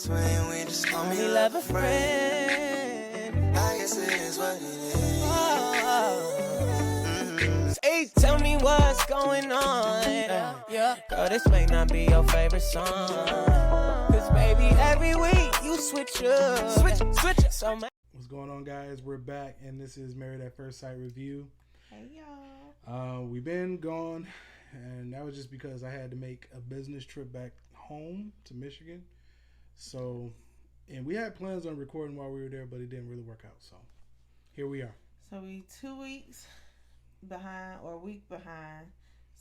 twin, we just call me lover friend. I guess it is what it is. Hey, tell me what's going on. Yeah, girl, this may not be your favorite song. Cause baby, every week you switch up. Switch up. So what's going on, guys? We're back, and this is Married at First Sight review. Hey, y'all. We've been gone, and that was just because I had to make a business trip back home to Michigan. So, and we had plans on recording while we were there, but it didn't really work out. So, here we are. So, we 2 weeks behind, or a week behind.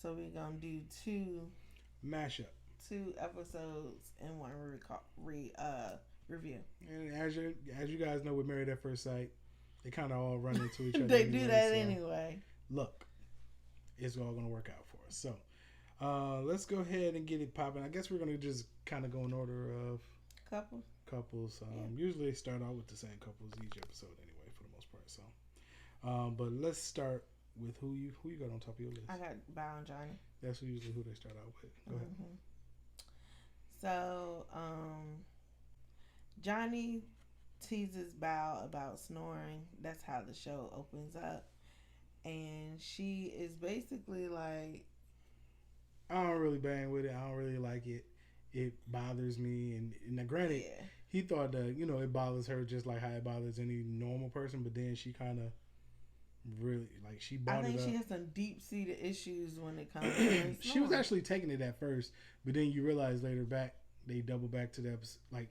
So, we're going to do two episodes in one review. And as you guys know, with Married at First Sight, they kind of all run into each other. They do that anyway. Look, it's all going to work out for us. So, let's go ahead and get it popping. I guess we're going to just kind of go in order of couples. Usually they start out with the same couples each episode anyway, for the most part. So, but let's start with who you got on top of your list. I got Bao and Johnny. That's usually who they start out with. Go ahead. So, Johnny teases Bao about snoring. That's how the show opens up. And she is basically like, I don't really bang with it. I don't really like it. It bothers me. And now, granted, he thought that, it bothers her just like how it bothers any normal person. But then she kind of really, like, she brought it up. I think she has some deep-seated issues when it comes to her She was actually taking it at first. But then you realize they double back to the episode, like,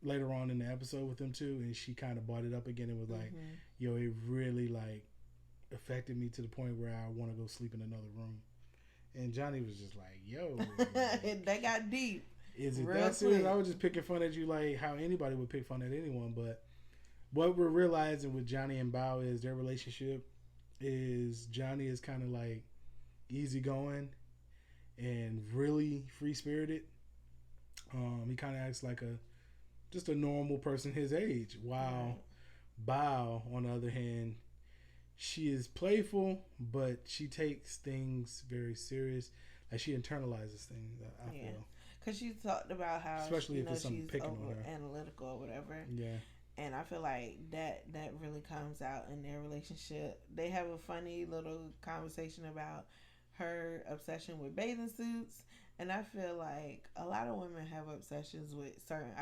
later on in the episode with them too. And she kind of brought it up again and was like, yo, it really, like, affected me to the point where I want to go sleep in another room. And Johnny was just like, yo. They got deep. Is it that serious? I was just picking fun at you like how anybody would pick fun at anyone. But what we're realizing with Johnny and Bao is their relationship is Johnny is kind of like easygoing and really free-spirited. He kind of acts like just a normal person his age. While Bao, on the other hand, she is playful, but she takes things very serious. Like, she internalizes things, I feel. Because she talked about how, especially if it's something she's picking on her. Analytical or whatever. Yeah. And I feel like that really comes out in their relationship. They have a funny little conversation about her obsession with bathing suits. And I feel like a lot of women have obsessions with certain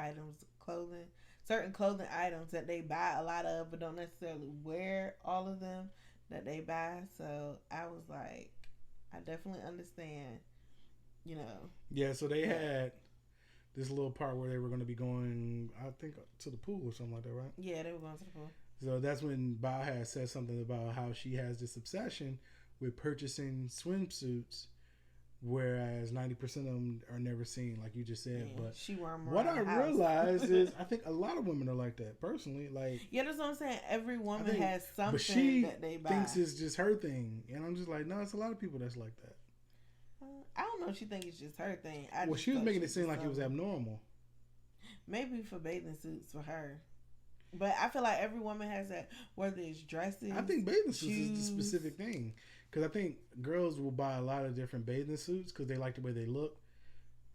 clothing items that they buy a lot of, but don't necessarily wear all of them that they buy. So I was like, I definitely understand, Yeah, so they had this little part where they were going to be going, I think, to the pool or something like that, right? Yeah, they were going to the pool. So that's when Bao had said something about how she has this obsession with purchasing swimsuits, whereas 90% of them are never seen, like you just said. But she wore more what I realized is, I think a lot of women are like that. Personally, like, yeah, that's what I'm saying. Every woman has something but she that they buy. Thinks it's just her thing, and I'm just like, no, it's a lot of people that's like that. I don't know if she thinks it's just her thing. She was making it seem like it was abnormal. Maybe for bathing suits for her. But I feel like every woman has that, whether it's dresses. I think bathing suits is the specific thing. Because I think girls will buy a lot of different bathing suits because they like the way they look.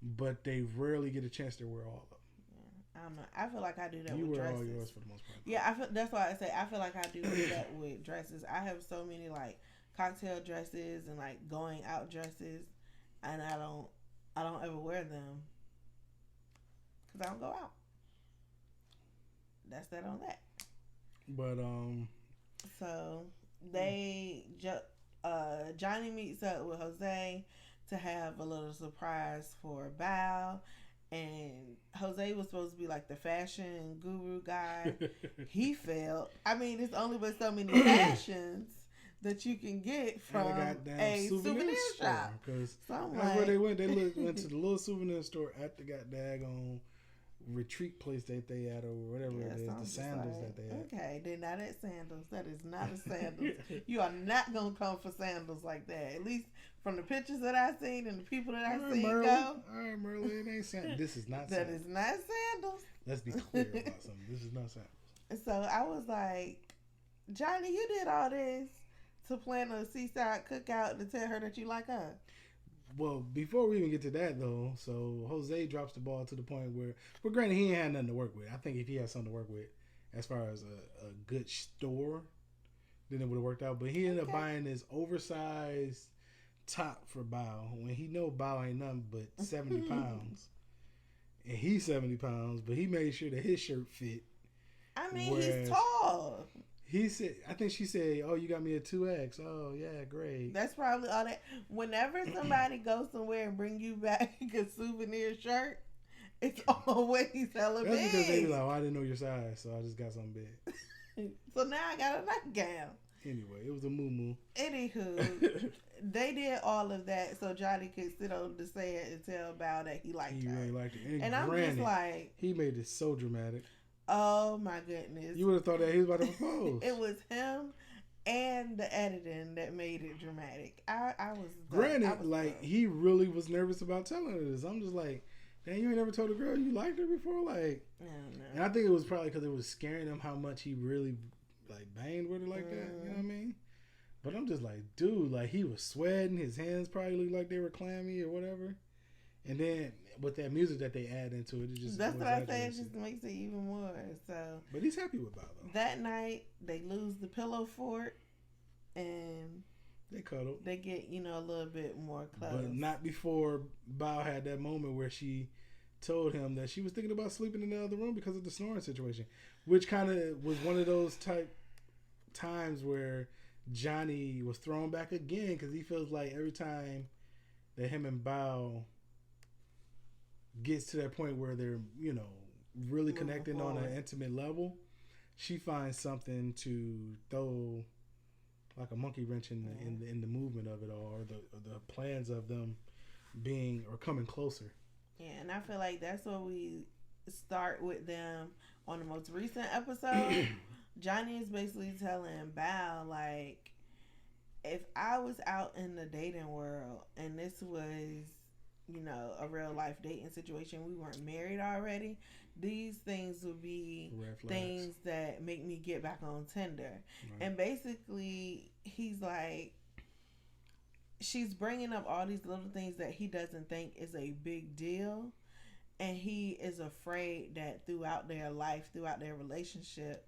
But they rarely get a chance to wear all of them. Yeah, I don't know. I feel like I do that with dresses. You wear all yours for the most part. Yeah, that's why I say I feel like I do that with dresses. I have so many, like, cocktail dresses and, like, going out dresses. And I don't ever wear them because I don't go out. That's that on that. But so Johnny meets up with Jose to have a little surprise for Bao, and Jose was supposed to be like the fashion guru guy. He failed. I mean, there's only but so many fashions that you can get from a souvenir shop. Because that's where they went. They went to the little souvenir store at the goddamn retreat place that they at, or whatever it is, the sandals that they had. Okay, they're not at sandals. That is not a sandals. You are not going to come for sandals like that. At least from the pictures that I've seen and the people that I've seen Merle. go. All right, Merle, it ain't sandals. This is not that sandals. That is not sandals. Let's be clear about something. This is not sandals. So I was like, Johnny, you did all this to plan a seaside cookout to tell her that you like her. Well, before we even get to that though, so Jose drops the ball to the point where, well, granted he ain't had nothing to work with. I think if he had something to work with, as far as a good store, then it would have worked out. But he ended up buying this oversized top for Bao when he know Bao ain't nothing but 70 pounds, and he's 70 pounds, but he made sure that his shirt fit. I mean, he's tall. He said, I think she said, "Oh, you got me a 2X. Oh, yeah, great." That's probably all that. Whenever somebody goes somewhere and bring you back a souvenir shirt, it's always hella big. That's because they be like, "Oh, I didn't know your size, so I just got something big." So now I got a nightgown. Anyway, it was a moo-moo. Anywho, they did all of that so Johnny could sit on the sand and tell Bao that he liked her. He really liked it. And I'm just like... He made it so dramatic. Oh, my goodness. You would have thought that he was about to propose. It was him and the editing that made it dramatic. I was... Granted, like, he really was nervous about telling her this. I'm just like, damn, you ain't never told a girl you liked her before? Like... I don't know. And I think it was probably because it was scaring him how much he really... like banged with her like that, you know what I mean? But I'm just like, dude, like he was sweating, his hands probably looked like they were clammy or whatever. And then with that music that they add into it, it just that's what I say. It just makes it even more. So, but he's happy with Bao though. That night they lose the pillow fort, and they cuddle. They get a little bit more close, but not before Bao had that moment where she told him that she was thinking about sleeping in the other room because of the snoring situation, which kind of was one of those type times where Johnny was thrown back again because he feels like every time that him and Bao gets to that point where they're really connecting on an intimate level, she finds something to throw like a monkey wrench in the movement of it all, or the plans of them being or coming closer. Yeah, and I feel like that's what we start with them on the most recent episode. Johnny is basically telling Bao, like, if I was out in the dating world and this was, a real life dating situation, we weren't married already, these things would be things that make me get back on Tinder. Right. And basically, he's like, she's bringing up all these little things that he doesn't think is a big deal. And he is afraid that throughout their life, throughout their relationship,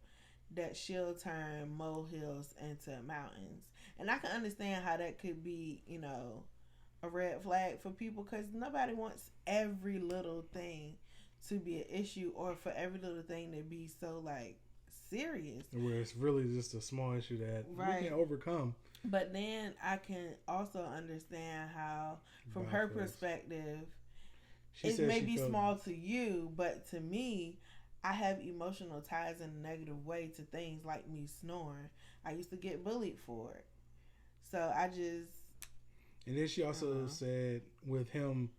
that she'll turn molehills into mountains. And I can understand how that could be, a red flag for people, because nobody wants every little thing to be an issue, or for every little thing to be so, like, serious. Where it's really just a small issue that we can overcome. But then I can also understand how, from her perspective, it may be small to you, but to me, I have emotional ties in a negative way to things like me snoring. I used to get bullied for it. So I just... And then she also said with him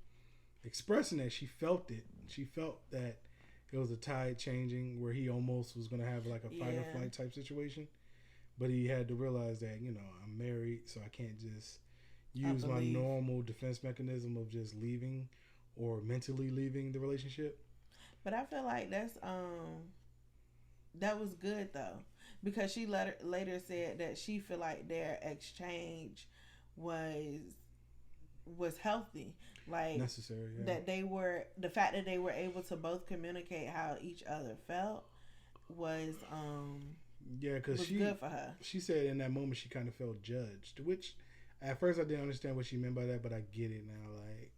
expressing that she felt it. She felt that it was a tide changing where he almost was going to have like a fight or flight type situation. But he had to realize that, I'm married, so I can't just use my normal defense mechanism of just leaving or mentally leaving the relationship. But I feel like that was good though, because she later said that she feel like their exchange was healthy, like necessary. Yeah. That the fact that they were able to both communicate how each other felt was because good for her. She said in that moment she kind of felt judged, which at first I didn't understand what she meant by that, but I get it now. Like,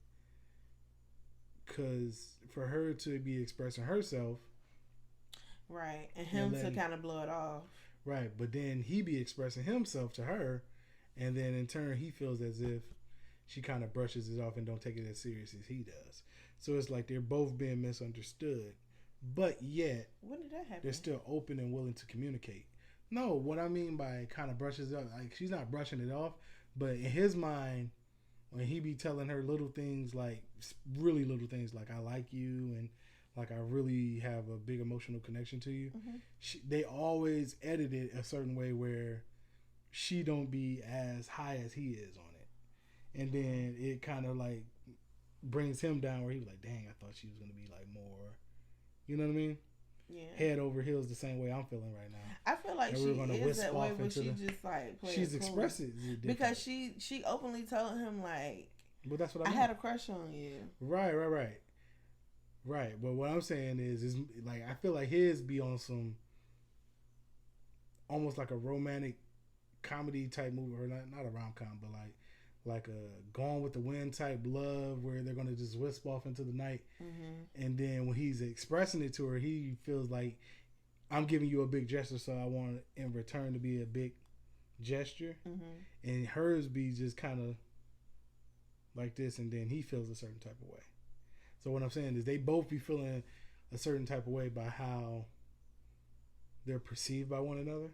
because for her to be expressing herself, right, and him to kind of blow it off, right, but then he be expressing himself to her, and then in turn he feels as if she kind of brushes it off and don't take it as serious as he does. So it's like they're both being misunderstood, but yet when did that happen? They're still open and willing to communicate. No, what I mean by kind of brushes it off, like she's not brushing it off, but in his mind, when he be telling her little things, like really little things, like I like you and like I really have a big emotional connection to you, they always edit it a certain way where she don't be as high as he is on it. And then it kind of like brings him down where he was like, dang, I thought she was going to be like more, you know what I mean? Yeah. Head over heels the same way I'm feeling right now. I feel like she is that way, but she just like plays she's expressing because she openly told him like But that's what I mean. had a crush on you. Right. But what I'm saying is like I feel like his be on some almost like a romantic comedy type movie, or not a rom-com, but like a Gone with the Wind type love where they're gonna just wisp off into the night, and then when he's expressing it to her, he feels like I'm giving you a big gesture, so I want in return to be a big gesture, and hers be just kind of like this, and then he feels a certain type of way. So what I'm saying is they both be feeling a certain type of way by how they're perceived by one another,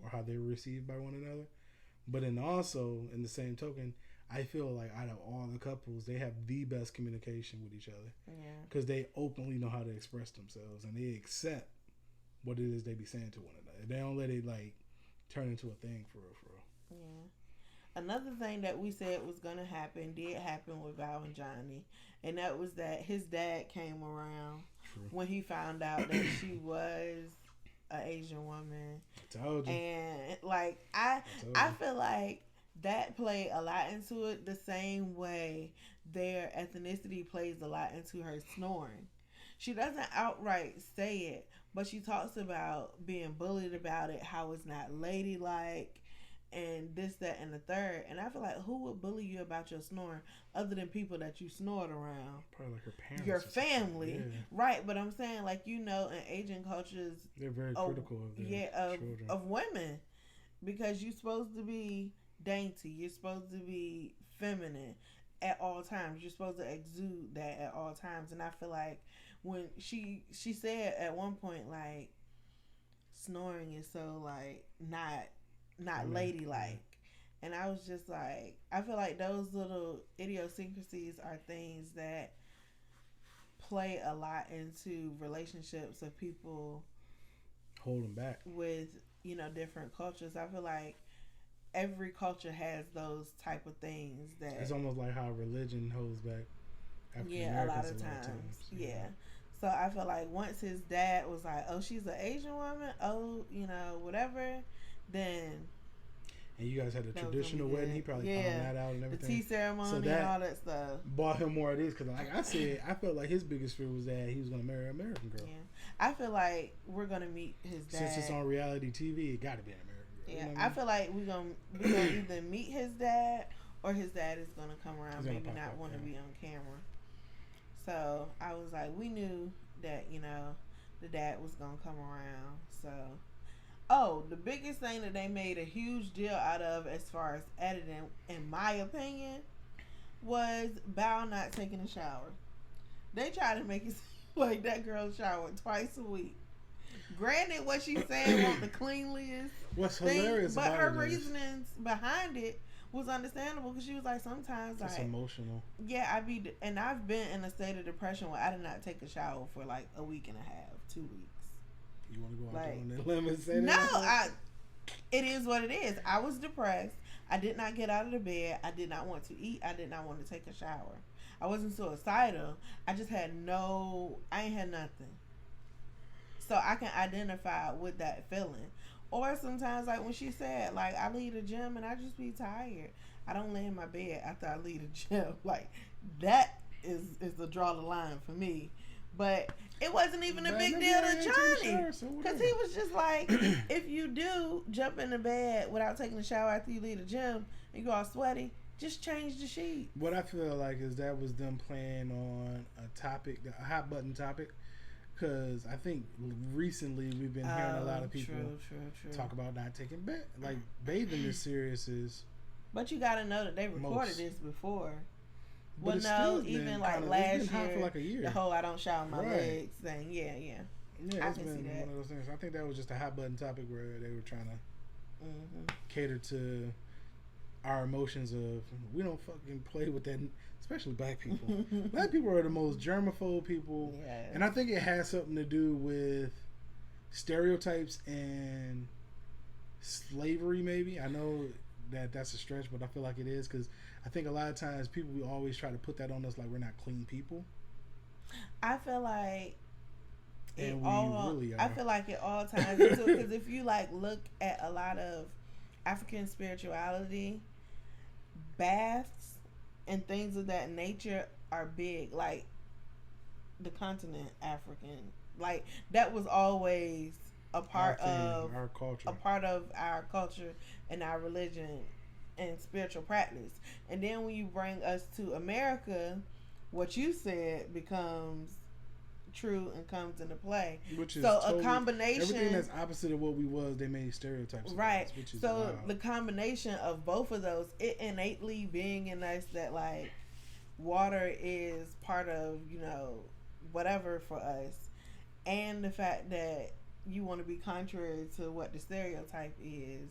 or how they're received by one another. But then also, in the same token, I feel like out of all the couples, they have the best communication with each other. Yeah. Because they openly know how to express themselves, and they accept what it is they be saying to one another. They don't let it like turn into a thing for real. Yeah. Another thing that we said was going to happen did happen with Val and Johnny. And that was that his dad came around when he found out that she was an Asian woman. I told you. And like I feel like that played a lot into it the same way their ethnicity plays a lot into her snoring. She doesn't outright say it, but she talks about being bullied about it, how it's not ladylike, and this, that, and the third. And I feel like who would bully you about your snoring other than people that you snort around? Probably like her parents. Your family. Yeah. Right, but I'm saying, like, you know, in Asian cultures, they're very critical of their children. Of women. Because you're supposed to be dainty. You're supposed to be feminine at all times. You're supposed to exude that at all times. And I feel like when she said at one point, like, snoring is so, like, not ladylike. And I was just like, I feel like those little idiosyncrasies are things that play a lot into relationships of people holding back with, you know, different cultures. I feel like every culture has those type of things that it's almost like how religion holds back African a lot Americans of times. Yeah. So I feel like once his dad was like, oh, she's an Asian woman, oh, you know, whatever, then. And you guys had a traditional wedding. He probably found that out and everything. The tea ceremony so and all that stuff. Bought him more of this because, like I said, I felt like his biggest fear was that he was going to marry an American girl. Yeah, I feel like we're going to meet his dad. Since it's on reality TV, it got to be an American girl. Yeah, you know I feel like we're gonna either meet his dad or his dad is going to come around, maybe not want to be on camera. So I was like, we knew that, you know, the dad was going to come around. So. Oh, the biggest thing that they made a huge deal out of as far as editing, in my opinion, was Bao not taking a shower. They tried to make it seem like that girl showered twice a week. Granted, what she's saying was the cleanliest What's thing, hilarious but about her it reasonings behind it was understandable because she was like, sometimes it's emotional. Yeah, I've been in a state of depression where I did not take a shower for like a week and a half, 2 weeks. You want to go out there on that limb and say that? No, it is what it is. I was depressed. I did not get out of the bed. I did not want to eat. I did not want to take a shower. I wasn't suicidal. I just had I ain't had nothing. So I can identify with that feeling. Or sometimes, like when she said, like, I leave the gym and I just be tired. I don't lay in my bed after I leave the gym. Like, that is the draw the line for me. But it wasn't even a big deal to Johnny. Because he was just like, if you do jump in the bed without taking a shower after you leave the gym and you all sweaty, just change the sheet. What I feel like is that was them playing on a topic, a hot button topic. Because I think recently we've been hearing a lot of people talk about not taking like bathing as serious as. But you got to know that they recorded this before. But well, no, even like last year, for like a year, the whole I don't shower my legs thing. Yeah. Yeah, it's been one of those things. I think that was just a hot button topic where they were trying to cater to our emotions of we don't fucking play with that, especially black people. Black people are the most germaphobe people, and I think it has something to do with stereotypes and slavery. Maybe I know that's a stretch, but I feel like it is because I think a lot of times people we always try to put that on us like we're not clean people. I feel like really are. I feel like it all ties into because if you like look at a lot of African spirituality, baths and things of that nature are big. Like the continent African, like that was always a part of our culture, and our religion and spiritual practice. And then when you bring us to America, what you said becomes true and comes into play. Which is so totally, a combination, everything that's opposite of what we was, they made stereotypes right. Us, which is so wild. The combination of both of those, it innately being in us that like water is part of, you know, whatever for us, and the fact that you want to be contrary to what the stereotype is,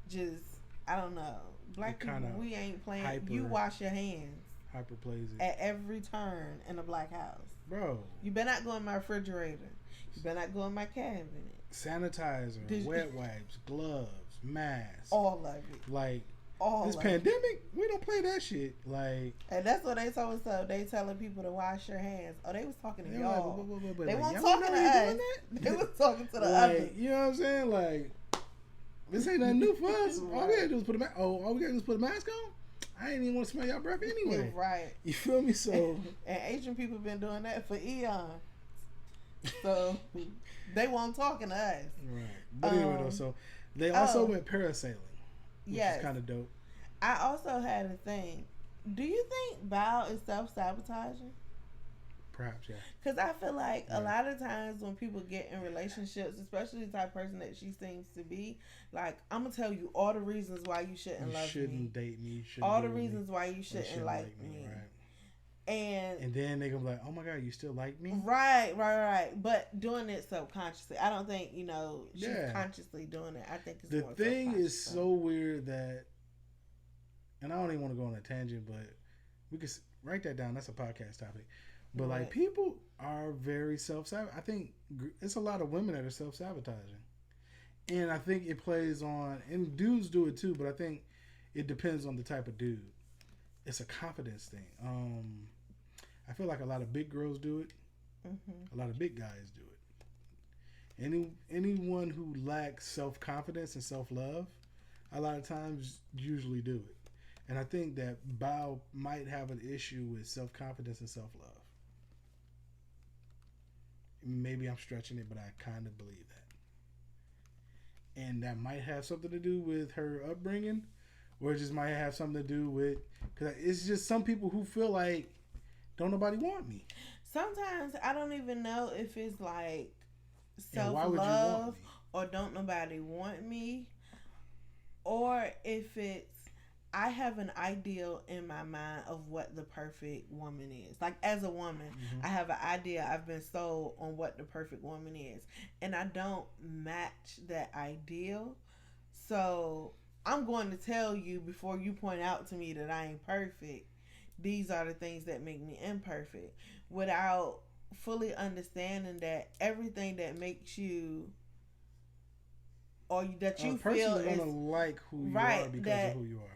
just I don't know. Black people, we ain't playing. You wash your hands. Hyperplays it at every turn in a black house. Bro, you better not go in my refrigerator. You better not go in my cabinet. Sanitizer, wet wipes, gloves, masks, all of it. Like all this pandemic, we don't play that shit. Like, and that's what they told us. So they telling people to wash your hands. Oh, they was talking to y'all. They like, weren't talking to us. They was talking to the others. You know what I'm saying? Like, this ain't nothing new for us. Right. All we gotta do is put a mask. All we gotta do is put a mask on. I ain't even want to smell y'all breath anyway. Right. You feel me? So and Asian people been doing that for eons. So they weren't talking to us. Right. But anyway, though, so they also went parasailing, which is kind of dope. I also had a thing. Do you think Bao is self-sabotaging? Perhaps, yeah. Because I feel like a lot of times when people get in relationships, especially the type of person that she seems to be, like, I'm going to tell you all the reasons why you shouldn't love me. You shouldn't date me. All the reasons why you shouldn't like me. Right. And then they're going to be like, oh my God, you still like me? Right. But doing it subconsciously. I don't think, she's consciously doing it. I think it's the more thing is so weird that, and I don't even want to go on a tangent, but we could write that down. That's a podcast topic. But like, people are very self-sabotaging. I think it's a lot of women that are self-sabotaging. And I think it plays on, and dudes do it too, but I think it depends on the type of dude. It's a confidence thing. I feel like a lot of big girls do it. Mm-hmm. A lot of big guys do it. Anyone who lacks self-confidence and self-love, a lot of times usually do it. And I think that Bao might have an issue with self-confidence and self-love. Maybe I'm stretching it, but I kind of believe that. And that might have something to do with her upbringing, or it just might have something to do with, because it's just some people who feel like, don't nobody want me. Sometimes I don't even know if it's like self-love or don't nobody want me, or if it's I have an ideal in my mind of what the perfect woman is. Like, as a woman, I have an idea. I've been sold on what the perfect woman is. And I don't match that ideal. So I'm going to tell you before you point out to me that I ain't perfect. These are the things that make me imperfect. Without fully understanding that everything that makes you, or that you feel is gonna like who you are because of who you are.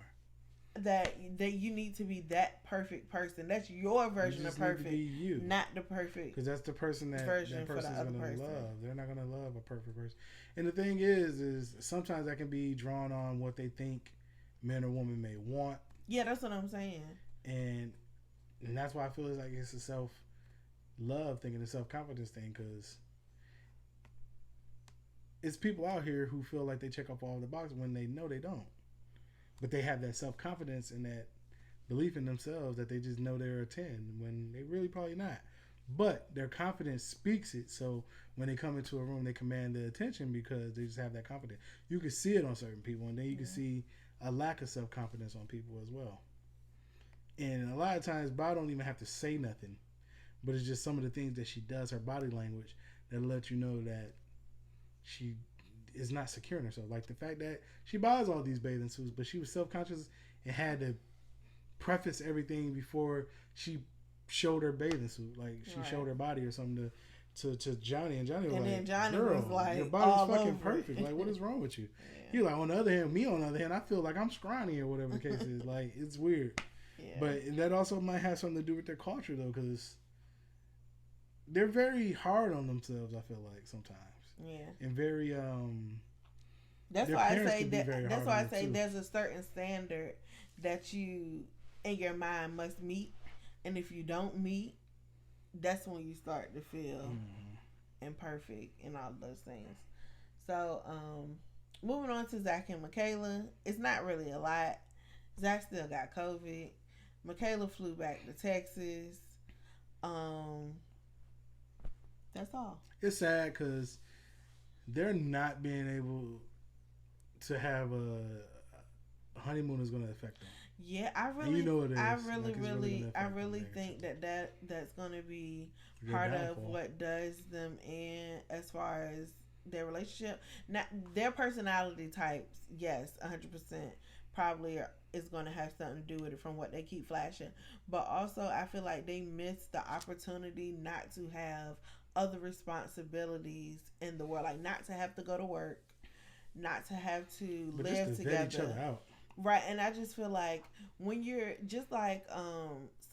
That you need to be that perfect person. That's your version of perfect, need to be you. Not the perfect. Because that's the person that person's gonna love. They're not gonna love a perfect person. And the thing is sometimes that can be drawn on what they think men or women may want. Yeah, that's what I'm saying. And that's why I feel like it's a self-love thing and a self-confidence thing, because it's people out here who feel like they check off all the boxes when they know they don't. But they have that self-confidence and that belief in themselves that they just know they're a 10 when they really probably not. But their confidence speaks it. So when they come into a room, they command the attention because they just have that confidence. You can see it on certain people, and then you can see a lack of self-confidence on people as well. And a lot of times, Bao don't even have to say nothing. But it's just some of the things that she does, her body language, that let you know that she is not secure in herself. Like the fact that she buys all these bathing suits, but she was self-conscious and had to preface everything before she showed her bathing suit. Like she showed her body or something to Johnny, and Johnny was like, then Johnny girl, was like, your body's fucking perfect. Like, what is wrong with you? He like, on the other hand, I feel like I'm scrawny or whatever the case is. Like, it's weird. Yeah. But that also might have something to do with their culture though, because they're very hard on themselves, I feel like, sometimes. Yeah. And very that's why I say that. That's why I say there's a certain standard that you and your mind must meet. And if you don't meet, that's when you start to feel imperfect and all those things. So, moving on to Zach and Mikayla, it's not really a lot. Zach still got COVID. Mikayla flew back to Texas. That's all. It's sad because they're not being able to have a honeymoon is going to affect them. Yeah, I really, and you know it is. I really, like, I really think that's going to be part of what does them in as far as their relationship. Now, their personality types, yes, 100% probably is going to have something to do with it from what they keep flashing. But also, I feel like they missed the opportunity not to have other responsibilities in the world, like not to have to go to work, not to have to live together. Vet each other out. Right, and I just feel like when you're just like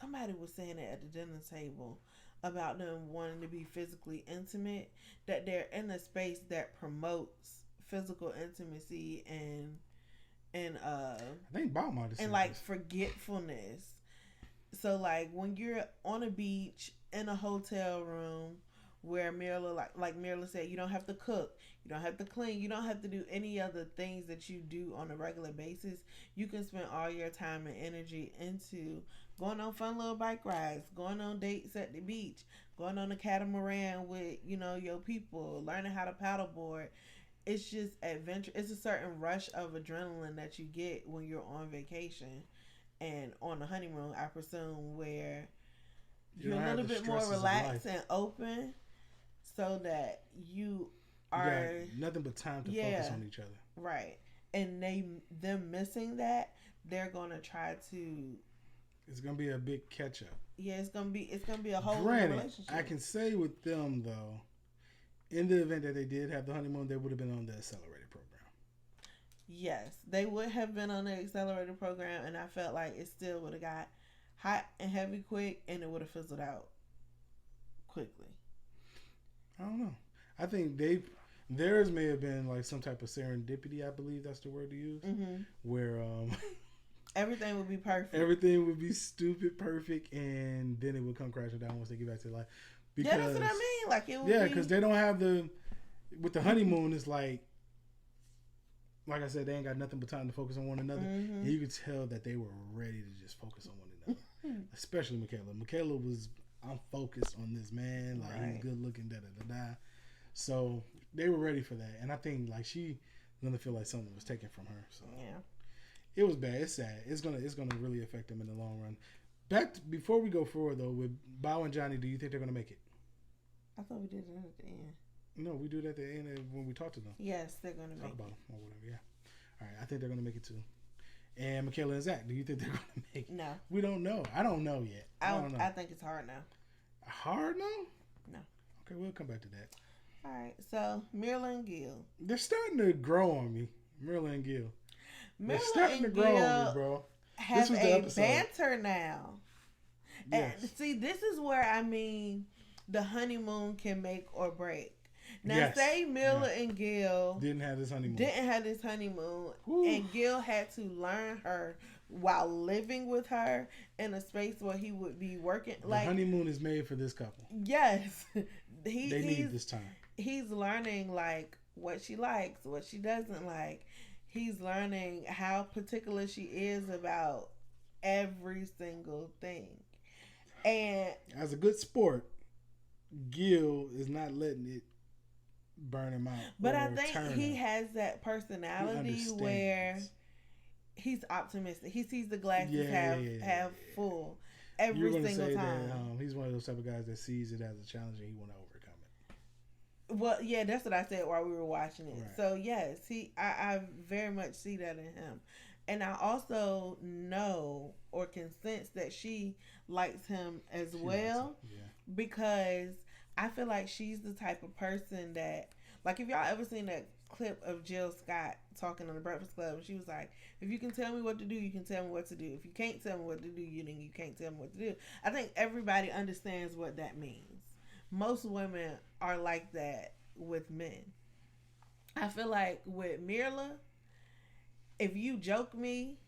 somebody was saying it at the dinner table about them wanting to be physically intimate, that they're in a space that promotes physical intimacy and I think Bob might have and like forgetfulness. So like when you're on a beach in a hotel room where Mirla, like Mirla said, you don't have to cook, you don't have to clean, you don't have to do any other things that you do on a regular basis. You can spend all your time and energy into going on fun little bike rides, going on dates at the beach, going on a catamaran with, you know, your people, learning how to paddleboard. It's just adventure. It's a certain rush of adrenaline that you get when you're on vacation and on a honeymoon, I presume, where you're a little bit more relaxed and open, so that you are nothing but time to focus on each other. Right. And them missing that, they're gonna try to. It's gonna be a big catch up. Yeah, it's gonna be a whole relationship. I can say with them though, in the event that they did have the honeymoon, they would have been on the accelerated program. Yes, they would have been on the accelerated program, and I felt like it still would have got hot and heavy quick, and it would have fizzled out quickly. I don't know. I think theirs may have been like some type of serendipity. I believe that's the word to use. Mm-hmm. Where everything would be perfect. Everything would be stupid perfect, and then it would come crashing down once they get back to life. Because, yeah, that's what I mean. Like it would. Yeah, because they don't have with the honeymoon. It's like I said, they ain't got nothing but time to focus on one another. Mm-hmm. And you could tell that they were ready to just focus on one another. Especially Mikayla. Mikayla was, I'm focused on this man. Like he's good looking. Da da da da. So they were ready for that, and I think like she gonna feel like something was taken from her. So yeah, it was bad. It's sad. It's gonna really affect them in the long run. Before we go forward though, with Bao and Johnny, do you think they're gonna make it? I thought we did it at the end. No, we do it at the end when we talk to them. Yes, they're gonna make it. Talk about them or whatever. Yeah. All right, I think they're gonna make it too. And Mikayla and Zach, do you think they're gonna make it? No, we don't know. I don't know yet. I don't know. I think it's hard now. Hard now? No. Okay, we'll come back to that. All right, so Mirla and Gil. They're starting to grow on me. Mirla and Gil. They're starting to grow on me, bro. Have a banter now. Yes. And see, this is where I mean the honeymoon can make or break. Now, say Mirla and Gil didn't have this honeymoon, and Gil had to learn her while living with her in a space where he would be working. The honeymoon is made for this couple. Yes, they need this time. He's learning like what she likes, what she doesn't like. He's learning how particular she is about every single thing. And as a good sport, Gil is not letting it burn him out. But I think he has that personality where he's optimistic. He sees the glasses half full every single time. That, he's one of those type of guys that sees it as a challenge and he want to overcome it. Well, yeah, that's what I said while we were watching it. Right. So yes, I very much see that in him. And I also know or can sense that she likes him as well. Yeah. Because I feel like she's the type of person that, like, if y'all ever seen that clip of Jill Scott talking on the Breakfast Club, she was like, if you can tell me what to do, you can tell me what to do. If you can't tell me what to do, then you can't tell me what to do. I think everybody understands what that means. Most women are like that with men. I feel like with Mirla, if you joke me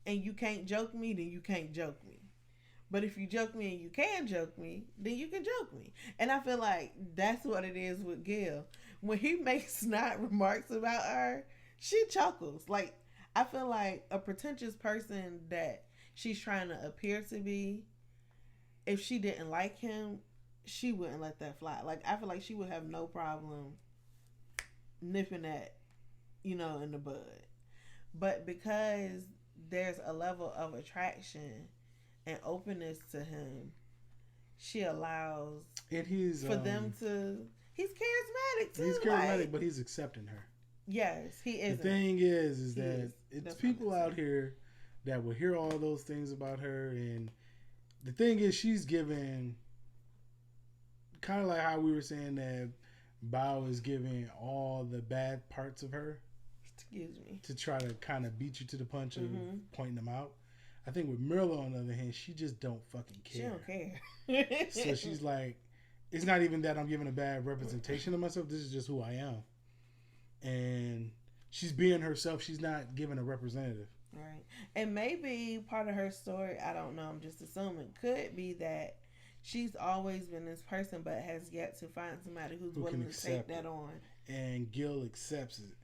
and you can't joke me, then you can't joke me. But if you joke me and you can joke me, then you can joke me. And I feel like that's what it is with Gil. When he makes snide remarks about her, she chuckles. Like, I feel like a pretentious person that she's trying to appear to be, if she didn't like him, she wouldn't let that fly. Like, I feel like she would have no problem nipping that, in the bud. But because there's a level of attraction and openness to him, she allows and he's them to. He's charismatic too. He's charismatic, but he's accepting her. Yes, he is. The thing is that it's people out here that will hear all those things about her, and the thing is, she's giving kind of like how we were saying that Bao is giving all the bad parts of her. Excuse me. To try to kind of beat you to the punch of pointing them out. I think with Mirla, on the other hand, she just don't fucking care. She don't care. So she's like, it's not even that I'm giving a bad representation of myself. This is just who I am. And she's being herself. She's not giving a representative. Right. And maybe part of her story, I don't know, I'm just assuming, could be that she's always been this person but has yet to find somebody who's willing to take that on. And Gil accepts it.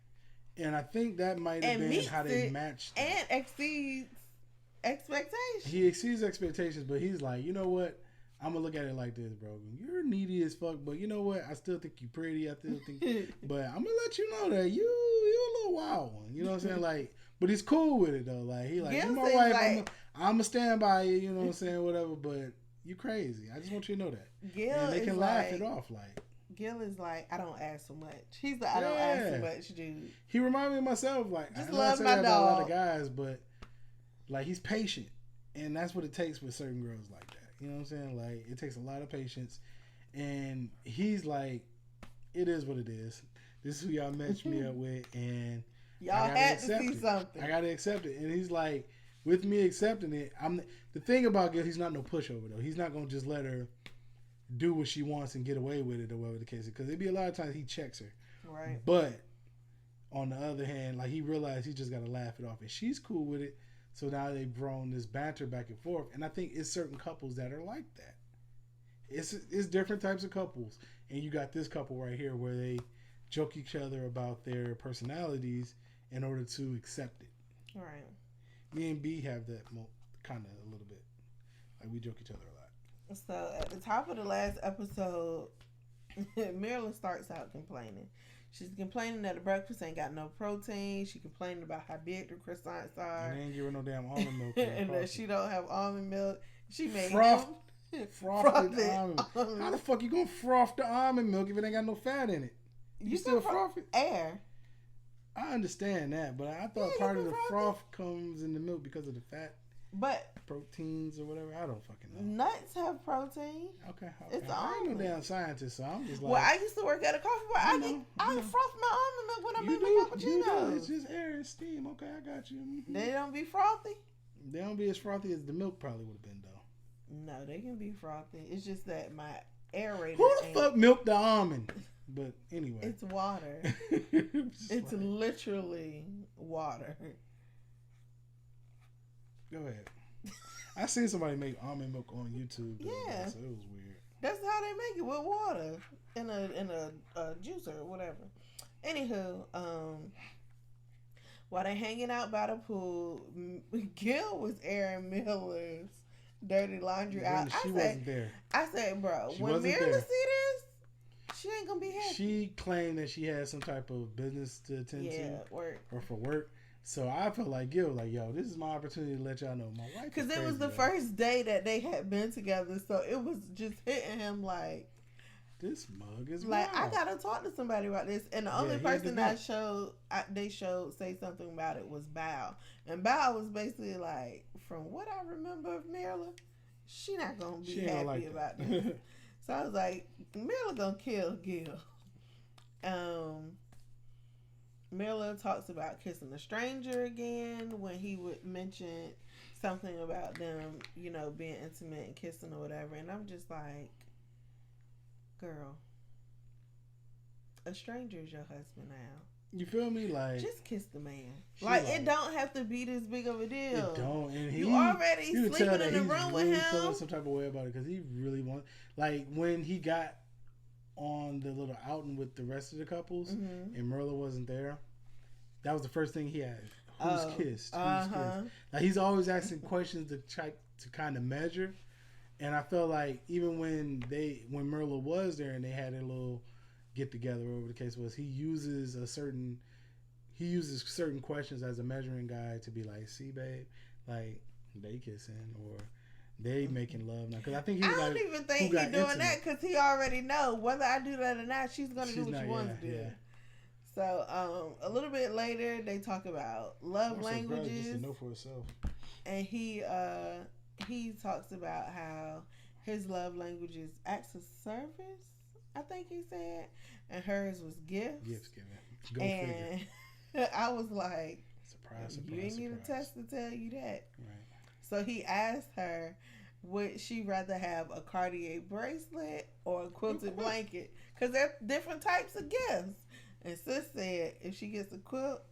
And I think that might have been how they matched. And exceeds expectations. He exceeds expectations, but he's like, you know what? I'm going to look at it like this, bro. You're needy as fuck, but you know what? I still think you're pretty. I still think... but I'm going to let you know that you're a little wild one. You know what I'm saying? Like, but he's cool with it, though. Like, he like, you're my wife. Like, I'm going to stand by you. You know what I'm saying? Whatever, but you crazy. I just want you to know that. Gil and they can laugh it off, like... Gil is like, I don't ask so much. He's the I don't ask so much dude. He reminded me of myself. Like, just I love my dog. About a lot of guys, but like he's patient, and that's what it takes with certain girls like that. You know what I'm saying? Like, it takes a lot of patience, and he's like, it is what it is. This is who y'all matched me up with, and y'all had to see something. I gotta accept it, and he's like, with me accepting it, the thing about Gil, he's not no pushover though. He's not gonna just let her do what she wants and get away with it or whatever the case is. Because there'd be a lot of times he checks her. Right. But on the other hand, like, he realized he just got to laugh it off. And she's cool with it. So now they've grown this banter back and forth. And I think it's certain couples that are like that. It's different types of couples. And you got this couple right here where they joke each other about their personalities in order to accept it. Right. Me and B have that kind of a little bit. Like, we joke each other a lot. So at the top of the last episode, Mirla starts out complaining. She's complaining that the breakfast ain't got no protein. She complaining about how big the croissants are. And they ain't give her no damn almond milk. And that she don't have almond milk. She made frothed almond milk. How the fuck you gonna froth the almond milk if it ain't got no fat in it? You still froth it? Air. I understand that, but I thought part of the froth comes in the milk because of the fat. But proteins or whatever, I don't fucking know. Nuts have protein. Okay. It's I ain't no damn scientist, so I'm just like. Well, I used to work at a coffee bar. I froth my almond milk when I make my cappuccinos. You do. It's just air and steam. Okay, I got you. Mm-hmm. They don't be frothy. They don't be as frothy as the milk probably would have been, though. No, they can be frothy. It's just that my aerator. Who the fuck milked the almond? But anyway, it's water. It's like, literally water. Go ahead. I seen somebody make almond milk on YouTube. Yeah, so it was weird. That's how they make it, with water in a juicer or whatever. Anywho, while they hanging out by the pool, Gil was airing Miller's dirty laundry out. She wasn't there. I said, bro, when Mirla see this, she ain't gonna be happy. She claimed that she had some type of business to attend to, work or for work. So I felt like Gil, like, yo, this is my opportunity to let y'all know my wife. Because it was the first day that they had been together, so it was just hitting him like, this mug is like, wild. I gotta talk to somebody about this. And the only person that they showed say something about it was Bao, and Bao was basically like, from what I remember of Mirla, she not gonna be happy about this. So I was like, Mirla gonna kill Gil. Mirla talks about kissing a stranger again when he would mention something about them, being intimate and kissing or whatever. And I'm just like, girl, a stranger is your husband now. You feel me? Like, just kiss the man. Like, it don't have to be this big of a deal. It don't. And you already sleeping in the room with him. Feeling some type of way about it because he really wants. Like when he got on the little outing with the rest of the couples, and Merla wasn't there. That was the first thing he asked. Who's kissed? Who's kissed? Like he's always asking questions to try to kind of measure. And I felt like even when Merla was there and they had a little get together, whatever the case was, he uses certain questions as a measuring guide to be like, see, babe, like they kissing or they making love now. Because I think I don't even think he's doing that because he already know whether I do that or not, she's gonna do what she wants to do. Yeah. So a little bit later, they talk about love languages. Just to know for herself. And he talks about how his love language is acts of service, I think he said, and hers was gifts. Gifts giving. Go figure. I was like, surprise, you ain't need a test to tell you that. Right. So he asked her, would she rather have a Cartier bracelet or a quilted blanket? Because they're different types of gifts. And sis said, if she gets a quilt,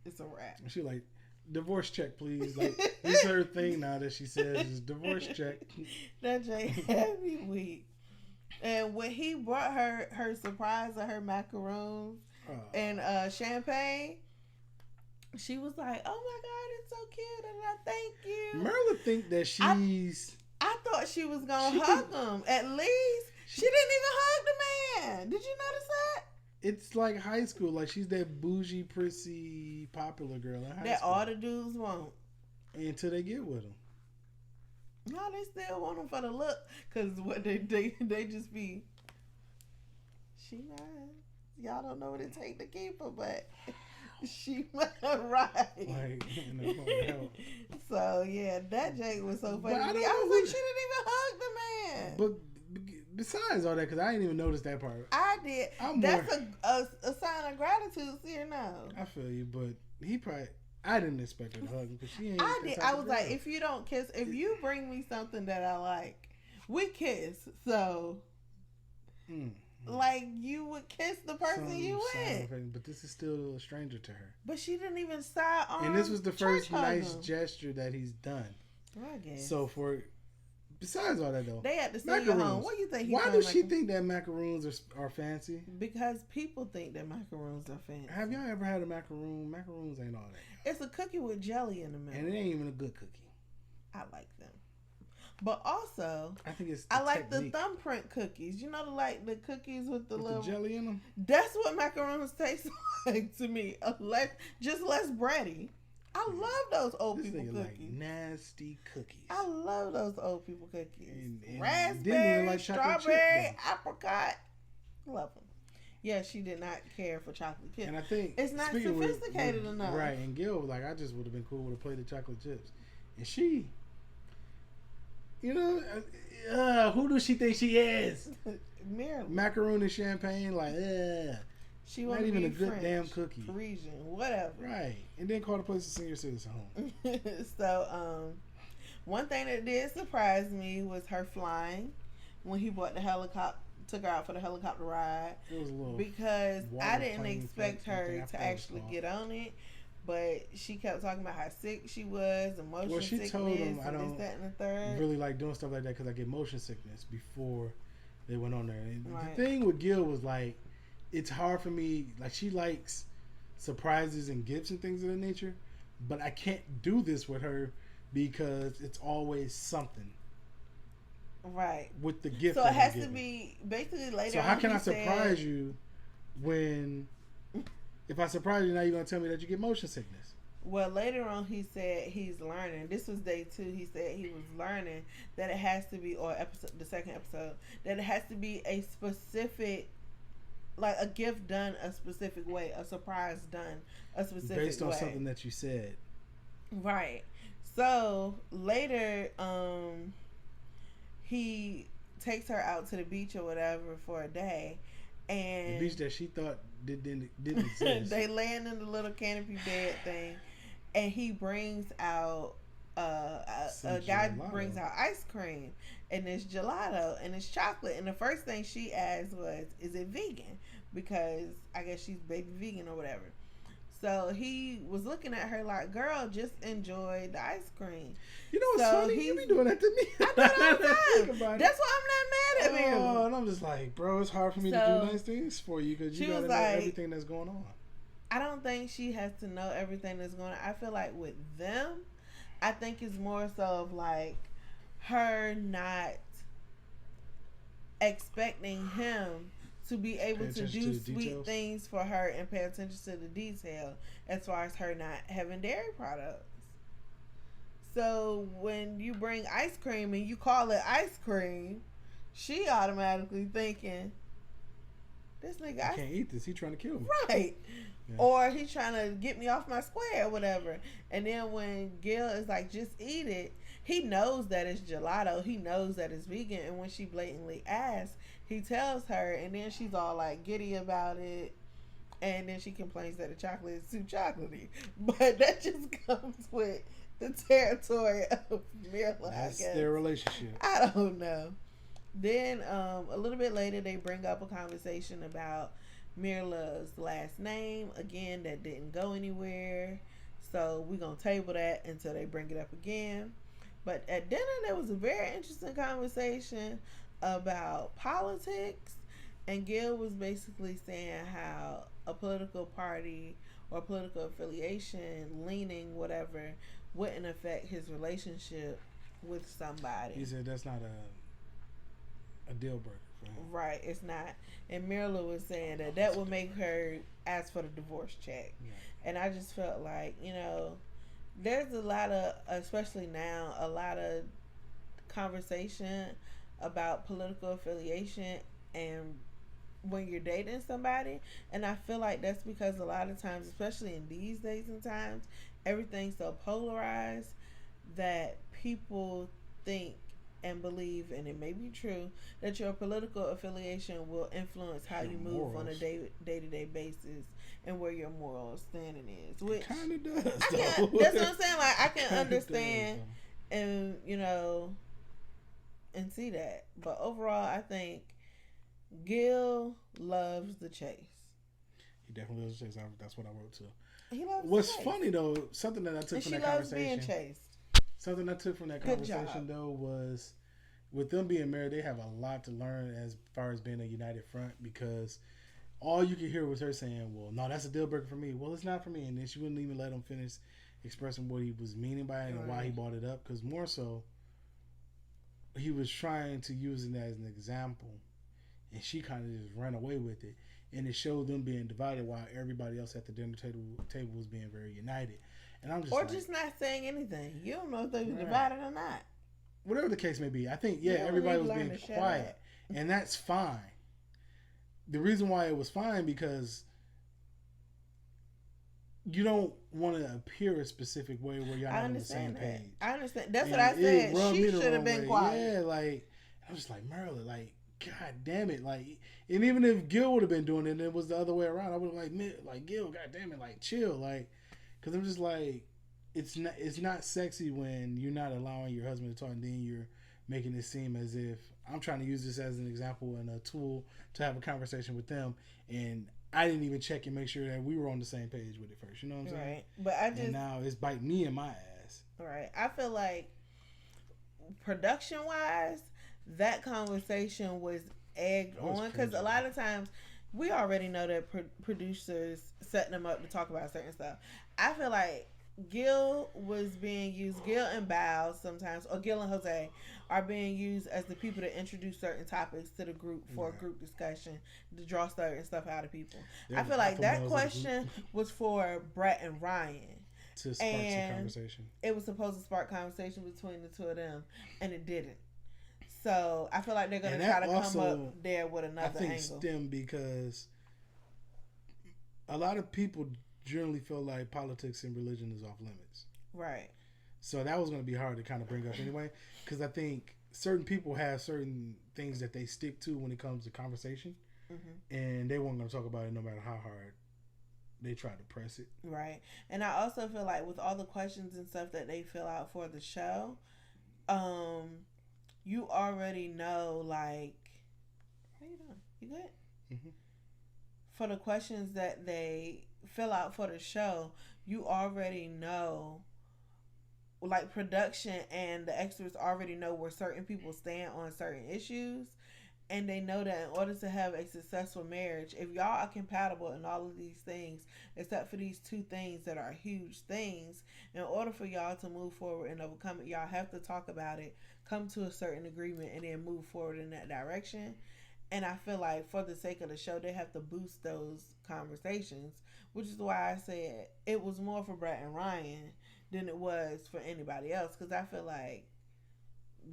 it's a wrap. She like, divorce check, please. Like, it's her thing now that she says is divorce check. That Jay had me weak. And when he brought her surprise of her macaroons and champagne, she was like, oh my God, it's so cute. And I thank you. Merla think that she's... I thought she was going to hug him. At least. She didn't even hug the man. Did you notice that? It's like high school. Like, she's that bougie, prissy, popular girl in high school. That all the dudes want. Until they get with him. No, they still want him for the look. Because what they just be... She nice. Y'all don't know what it take to keep her, but... She right. Like, so yeah, that Jake was so funny. I was like, she didn't even hug the man. But besides all that, because I didn't even notice that part. I did. That's a sign of gratitude, see or no? I feel you, but he probably. I didn't expect her to hug him because she ain't. I did. I was like, if you don't kiss, if you bring me something that I like, we kiss. So. Like you would kiss the person you with. But this is still a stranger to her. But she didn't even side arm. And this was the first nice gesture that he's done. I guess. So besides all that though, they had to sing at home. What do you think? Why does she think that macaroons are fancy? Because people think that macaroons are fancy. Have y'all ever had a macaroon? Macaroons ain't all that. It's a cookie with jelly in the middle. And it ain't even a good cookie. I like them. But also, I think I like the thumbprint cookies. You know, the cookies with the little jelly in them. That's what macaroons taste like to me. Just less bready. I love those old people cookies. Like nasty cookies. I love those old people cookies. And raspberry, like strawberry, apricot. Love them. Yeah, she did not care for chocolate chips. And I think it's not sophisticated enough. Right. And Gil was like, I just would have been cool with a plate of chocolate chips. And she. You know, who does she think she is? Macaroon and champagne, like, she not even a good damn cookie. Parisian, whatever. Right, and then call the place a senior citizen home. So, one thing that did surprise me was her flying when he bought the helicopter, took her out for the helicopter ride. It was a little because I didn't expect her to actually get on it. But she kept talking about how sick she was, and motion sickness, told him, I don't this, that, and the third. Really like doing stuff like that because I get motion sickness before they went on there. And the thing with Gil was like, it's hard for me. Like she likes surprises and gifts and things of that nature, but I can't do this with her because it's always something. Right. With the gift. So it has to be basically later. So how can I surprise you when? If I surprise you, now you're going to tell me that you get motion sickness. Well, later on, he said he's learning. This was day 2. He said he was learning that it has to be, or the second episode, that it has to be a specific, like a gift done a specific way, a surprise done a specific way. Based on something that you said. Right. So, later, he takes her out to the beach or whatever for a day. And the beach that she thought didn't exist. They land in the little canopy bed thing, and he brings out a guy brings out ice cream and it's gelato and it's chocolate, and the first thing she asked was, is it vegan? Because I guess she's baby vegan or whatever. So he was looking at her like, girl, just enjoy the ice cream. You know what's funny? You be doing that to me. I do it all the time. That's why I'm not mad at him. Oh, and I'm just like, bro, it's hard for me to do nice things for you because you gotta know everything that's going on. I don't think she has to know everything that's going on. I feel like with them, I think it's more so of like her not expecting him to be able to do sweet things for her and pay attention to the detail as far as her not having dairy products. So when you bring ice cream and you call it ice cream, she automatically thinking, this nigga, I can't eat this. He trying to kill me. Right. Yeah. Or he's trying to get me off my square or whatever. And then when Gil is like, just eat it, he knows that it's gelato. He knows that it's vegan. And when she blatantly asks, he tells her, and then she's all like giddy about it. And then she complains that the chocolate is too chocolatey. But that just comes with the territory of Mirla, That's I guess. Their relationship. I don't know. Then a little bit later, they bring up a conversation about Mirla's last name. Again, that didn't go anywhere. So we're going to table that until they bring it up again. But at dinner, there was a very interesting conversation about politics. And Gil was basically saying how a political party or political affiliation, leaning, whatever, wouldn't affect his relationship with somebody. He said that's not a deal breaker for him. Right, it's not. And Mirla was saying that would make her ask for the divorce check. Yeah. And I just felt like, there's a lot of, especially now, a lot of conversation about political affiliation and when you're dating somebody. And I feel like that's because a lot of times, especially in these days and times, everything's so polarized that people think and believe, and it may be true, that your political affiliation will influence how you move on a day-to-day basis and where your moral standing is. Which kind of does. That's what I'm saying. Like, I can understand and, and see that. But overall, I think Gil loves the chase. He definitely loves the chase. That's what I wrote too. He loves What's funny though, something that I took from that conversation. Being chased. Something I took from that conversation though was, with them being married, they have a lot to learn as far as being a united front, because all you could hear was her saying, well, no, that's a deal breaker for me. Well, it's not for me. And then she wouldn't even let him finish expressing what he was meaning by it and why he brought it up. Because more so, he was trying to use it as an example. And she kind of just ran away with it. And it showed them being divided while everybody else at the dinner table was being very united. And I'm just just not saying anything. You don't know if they were divided or not. Whatever the case may be. I think, everybody was being quiet. And that's fine. The reason why it was fine, because you don't want to appear a specific way where you're not on the same page. I understand. That's what I said. She should have been quiet. Yeah, like, I was like, Merle, like, God damn it. Like, and even if Gil would have been doing it and it was the other way around, I would have like, Gil, God damn it, like, chill. Like, because I'm just like, it's not sexy when you're not allowing your husband to talk and then you're making it seem as if I'm trying to use this as an example and a tool to have a conversation with them, and I didn't even check and make sure that we were on the same page with it first. You know what I'm saying? Right. But and now it's biting me in my ass. Right. I feel like production wise, that conversation was egged on, because a lot of times we already know that producers setting them up to talk about certain stuff. I feel like Gil was being used, Gil and Bao sometimes, or Gil and Jose are being used as the people to introduce certain topics to the group for a group discussion, to draw certain stuff out of people. I feel like that question was for Brent and Ryan. To spark some conversation. It was supposed to spark conversation between the two of them, and it didn't. So I feel like they're going to try to come up there with another angle. I think stem because a lot of people generally feel like politics and religion is off limits. Right. So that was going to be hard to kind of bring up anyway, because I think certain people have certain things that they stick to when it comes to conversation, and they weren't going to talk about it no matter how hard they try to press it. Right. And I also feel like with all the questions and stuff that they fill out for the show, you already know, like, how you doing? You good? Mm-hmm. For the questions that they fill out for the show, you already know, like, production and the extras already know where certain people stand on certain issues. And they know that in order to have a successful marriage, if y'all are compatible in all of these things, except for these two things that are huge things, in order for y'all to move forward and overcome it, y'all have to talk about it, come to a certain agreement, and then move forward in that direction. And I feel like for the sake of the show, they have to boost those conversations, which is why I said it was more for Brent and Ryan than it was for anybody else, because I feel like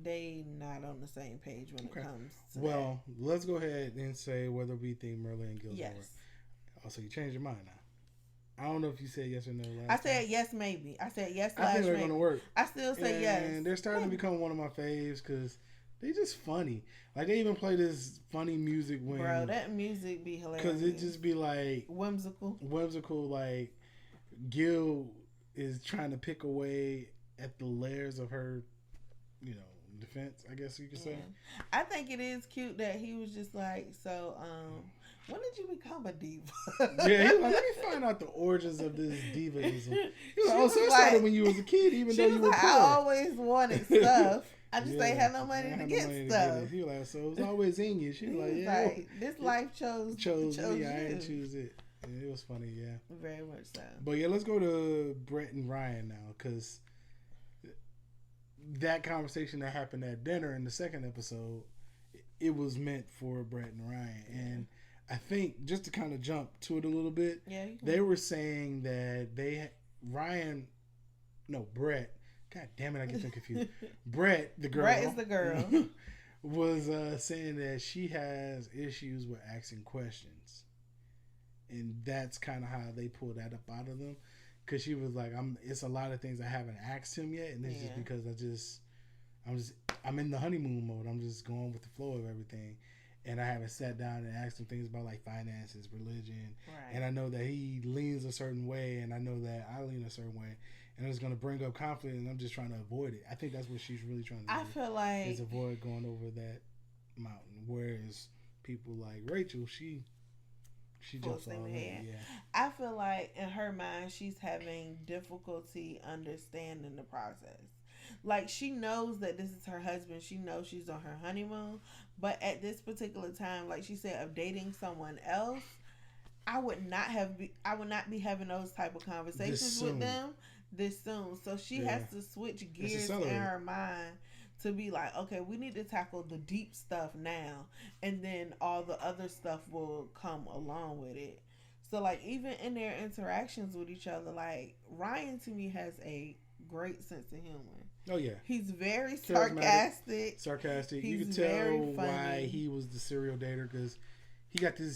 they not on the same page when it comes to that. Let's go ahead and say whether we think Merlin and Gil's yes. work. Also, you changed your mind now. I don't know if you said yes or no I said time. Yes, maybe. I said yes. I think they're going to work. I still say yes. And they're starting to become one of my faves because they just funny. Like, they even play this funny music when... Bro, that music be hilarious. Because it just be like... Whimsical. Like, Gil is trying to pick away at the layers of her, you know, defense, I guess you could say. I think it is cute that he was just like, so, when did you become a diva? Yeah, he was like, let me find out the origins of this divaism. He was like, oh, so it started when you was a kid, even though you were poor. I always wanted stuff. I just ain't had no money to get stuff. He was like, so it was always in you. She was like, yeah. Like, this life chose me. you. I didn't choose it. And it was funny, yeah. Very much so. But yeah, let's go to Brent and Ryan now, because that conversation that happened at dinner in the second episode, it was meant for Brent and Ryan. And I think, just to kind of jump to it a little bit, they were saying that Brett, God damn it, I get so confused. Brett, the girl. Brett is the girl. was saying that she has issues with asking questions. And that's kind of how they pulled that up out of them. Because she was like, it's a lot of things I haven't asked him yet. And it's just because I'm in the honeymoon mode. I'm just going with the flow of everything. And I haven't sat down and asked him things about, like, finances, religion. Right. And I know that he leans a certain way, and I know that I lean a certain way. And it's going to bring up conflict, and I'm just trying to avoid it. I think that's what she's really trying to do. I feel like... is avoid going over that mountain. Whereas people like Rachel, she jumps all in. Yeah. I feel like in her mind, she's having difficulty understanding the process. Like, she knows that this is her husband. She knows she's on her honeymoon. But at this particular time, like she said, of dating someone else, I would not be having those type of conversations with them this soon. So she has to switch gears in her mind to be like, okay, we need to tackle the deep stuff now, and then all the other stuff will come along with it. So, like, even in their interactions with each other, like, Ryan to me has a great sense of humor. Oh yeah, he's very sarcastic. You can tell why he was the serial dater, because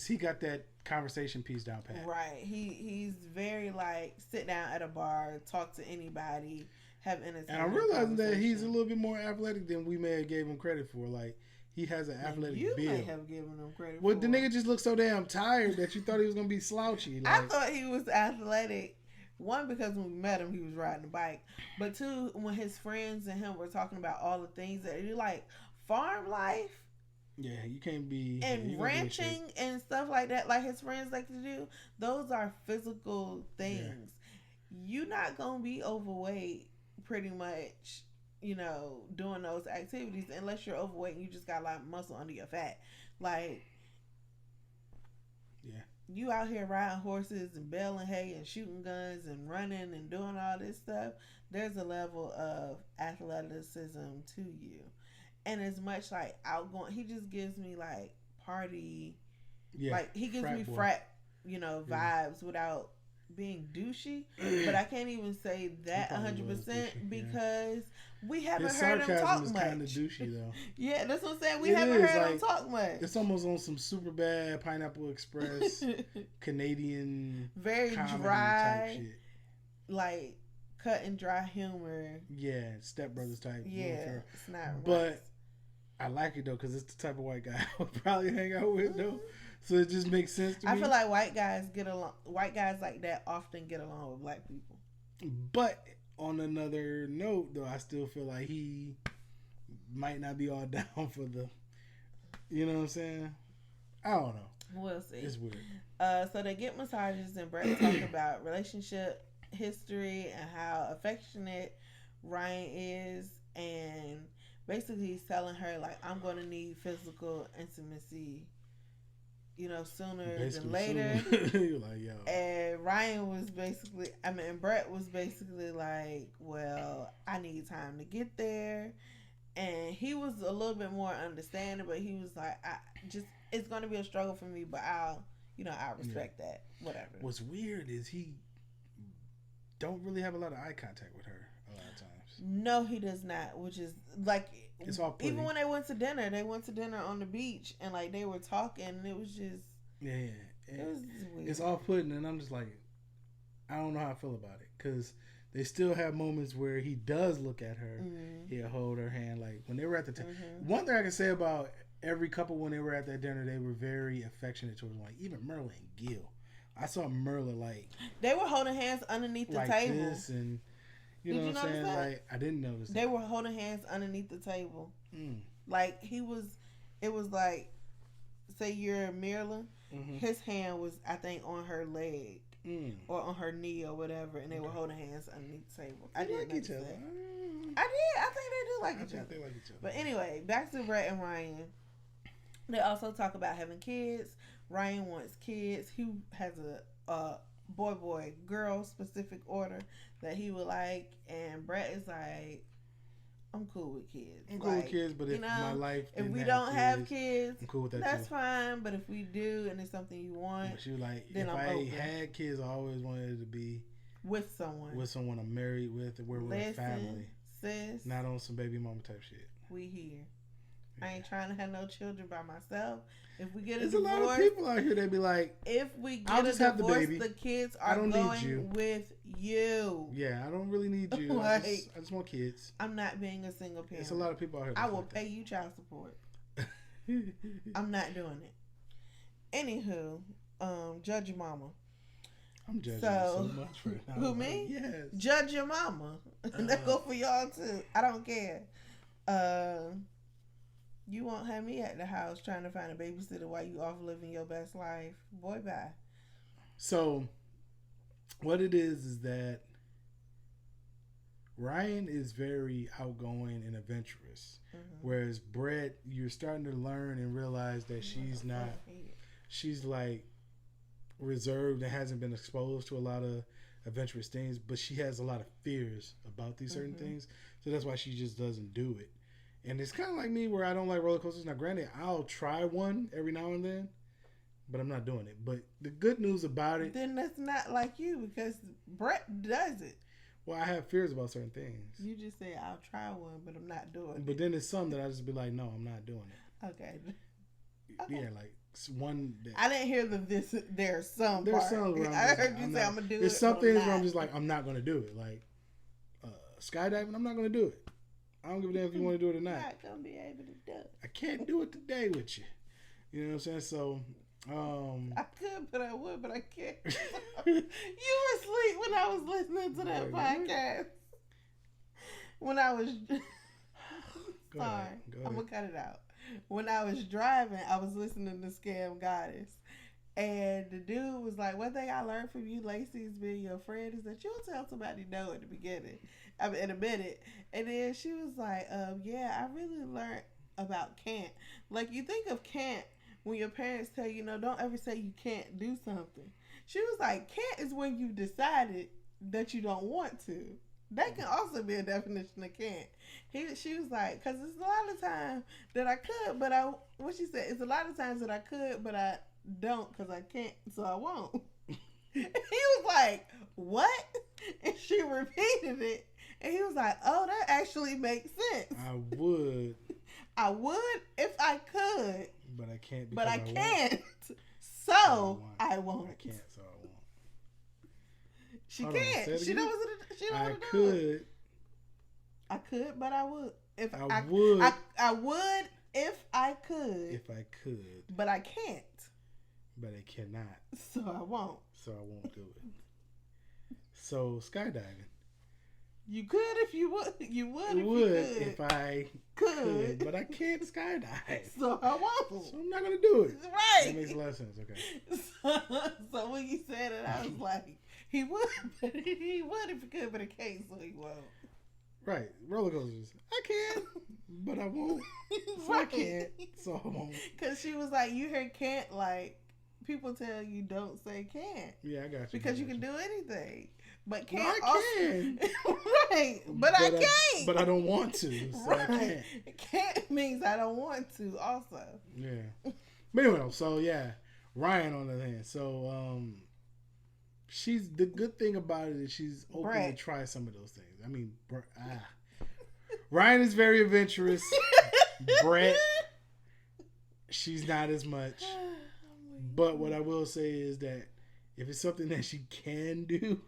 he got that conversation piece down pat. Right. He's very, like, sit down at a bar, talk to anybody, have innocent. And I'm realizing that he's a little bit more athletic than we may have gave him credit for. Like, he has an athletic build. You may have given him credit. Well, the nigga just looked so damn tired that you thought he was gonna be slouchy. Like, I thought he was athletic. One, because when we met him, he was riding a bike. But two, when his friends and him were talking about all the things that you like, farm life. Yeah, you can't be... And ranching and stuff like that, like his friends like to do, those are physical things. Yeah. You're not going to be overweight pretty much, you know, doing those activities unless you're overweight and you just got a lot of muscle under your fat. Like... Yeah. You out here riding horses and baling hay and shooting guns and running and doing all this stuff, there's a level of athleticism to you. And as much like outgoing, he just gives me like party, like he gives me frat, vibes without being douchey. But I can't even say that 100% because we haven't heard him talk much. His sarcasm is kind of douchey though. Yeah, that's what I'm saying. We haven't heard him talk much. It's almost on some super bad Pineapple Express Canadian, very dry type shit. Like cut and dry humor. Yeah, Step Brothers type. Yeah, it's not. But I like it though because it's the type of white guy I would probably hang out with though. So it just makes sense to me. I feel like white guys get along. White guys like that often get along with black people. But on another note, though, I still feel like he might not be all down for the. You know what I'm saying? I don't know. We'll see. It's weird. So they get massages and Brett talking about relationship history and how affectionate Ryan is, and basically he's telling her like, I'm going to need physical intimacy, sooner than later. You're like, yo. And Ryan was Brett was basically like, well, I need time to get there. And he was a little bit more understanding, but he was like, it's going to be a struggle for me, but I'll respect that. Whatever. What's weird is he don't really have a lot of eye contact with her a lot of times. No, he does not, which is like, it's all pretty. Even when they went to dinner on the beach and like they were talking, and it was just, it was weird. It's all putting, and I'm just like, I don't know how I feel about it, because they still have moments where he does look at her. Mm-hmm. He'll hold her hand. Like when they were at the one thing I can say about every couple when they were at that dinner, they were very affectionate towards one. Like even Merla and Gil. I saw Merla like they were holding hands underneath the table. This and you know what I'm saying? That? Like I didn't notice they were holding hands underneath the table. Like it was like, say you're Merla, his hand was I think on her leg. Or on her knee or whatever, and they were holding hands underneath the table. I did like each other. I think they do like each other. They like each other. But anyway, back to Brett and Ryan. They also talk about having kids. Ryan wants kids. He has a boy girl specific order that he would like, and Brett is like, I'm cool with kids. I'm cool with kids, but if my life if we don't have kids, I'm cool with that. That's fine. But if we do, and it's something you want, but she was like, then if I'm I open. had kids, I always wanted it to be with someone I'm married with, where we're a family, sis. Not on some baby mama type shit. We here. Yeah. I ain't trying to have no children by myself. If we get There's divorce, a lot of people out here that be like, if we get a divorce, the kids are going with you. Yeah, I don't really need you. Like, I just want kids. I'm not being a single parent. There's a lot of people out here. I will pay you child support. I'm not doing it. Anywho, judge your mama. I'm judging so much for it. Who, me? Yes. Judge your mama. That go for y'all too. I don't care. You won't have me at the house trying to find a babysitter while you off living your best life. Boy, bye. So, what it is that Ryan is very outgoing and adventurous. Whereas Brett, you're starting to learn and realize that she's not, she's like reserved and hasn't been exposed to a lot of adventurous things, but she has a lot of fears about these certain things. So that's why she just doesn't do it. And it's kind of like me where I don't like roller coasters. Now, granted, I'll try one every now and then, but I'm not doing it. But the good news about it... Then that's not like you, because Brett does it. Well, I have fears about certain things. You just say, I'll try one, but I'm not doing it. But then there's some that I just be like, no, I'm not doing it. Okay. Yeah, like one that... I didn't hear there's some There's some where I heard you say I'm going to do it. There's some things where I'm just like, I'm not going to do it. Like, skydiving, I'm not going to do it. I don't give a damn if you want to do it or not. You're not going to be able to do it. I can't do it today with you. You know what I'm saying? So, I could, but I would, but I can't. You were asleep when I was listening to that podcast. When I was... Sorry. I'm going to cut it out. When I was driving, I was listening to Scam Goddess. And the dude was like, one thing I learned from you, Lacey's being your friend, is that you'll tell somebody no at the beginning. I mean, in a minute. And then she was like, yeah, I really learned about can't. Like, you think of can't when your parents tell you, no, don't ever say you can't do something. She was like, can't is when you decided that you don't want to. That can also be a definition of can't. She was like, because it's a lot of times that I could, but what she said, it's a lot of times that I could, but I don't because I can't, so I won't. And he was like, what? And she repeated it. And he was like, oh, that actually makes sense. I would. I would if I could. But I can't. But I can't. So I won't. I can't, so I won't. She can't. She don't want I to do could. it. I could, but I would. If I would. I would if I could. If I could. But I can't. but I cannot. So I won't. So I won't do it. So skydiving. You could if you would. You would if I could, but I can't skydive. So I won't. So I'm not gonna do it. Right. That makes a lot of sense. Okay. So when you said it, I was like, he would, but he would if he could, but he can't, so he won't. Right. Roller coasters. I can, but I won't. So Right. I can't. So I won't. Because she was like, you heard can't, like, people tell you don't say can't. Yeah, I got you. Because you can do anything. But Well, can't I can. Right. But I can't. But I don't want to. So Right. I can't. Can't means I don't want to also. Yeah. But anyway, so yeah. Ryan on the other hand. So she's the good thing about it is she's open Brett. to try some of those things. I mean, Ryan is very adventurous. Brett, she's not as much. But what I will say is that if it's something that she can do,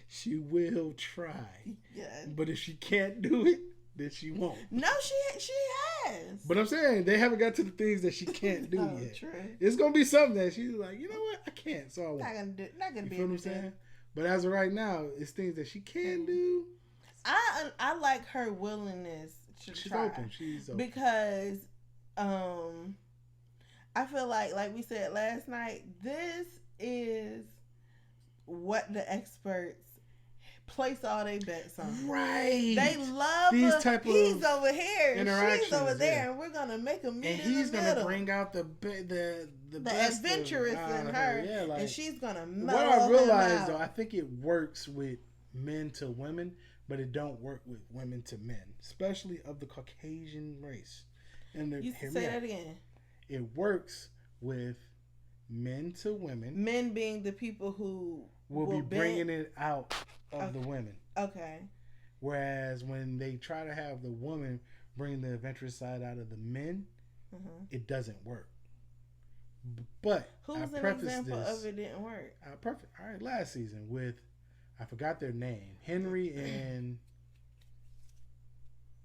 she will try. Yeah. But if she can't do it, then she won't. No, she has. But I'm saying they haven't got to the things that she can't do yet. True. It's gonna be something that she's like, you know what, I can't, so I won't. Not gonna You be feel what I'm saying? But as of right now, it's things that she can do. I like her willingness to She's try. open. She's open. Because I feel like we said last night, this is what the experts place all their bets on. Right. They love these her. type He's of over here, and she's over interactions, there, yeah. and we're gonna make a meet And in he's the gonna middle. bring out the best adventurous out in of her, Yeah, like, and she's gonna what mellow I him realized out. though, I think it works with men to women, but it don't work with women to men, especially of the Caucasian race. And You say that again. It works with men to women. Men being the people who will be bringing it out of Okay. the women. Okay. Whereas when they try to have the woman bring the adventurous side out of the men, it doesn't work. But Who's I an preface example this, of it didn't work? All right, last season with, I forgot their name, Henry and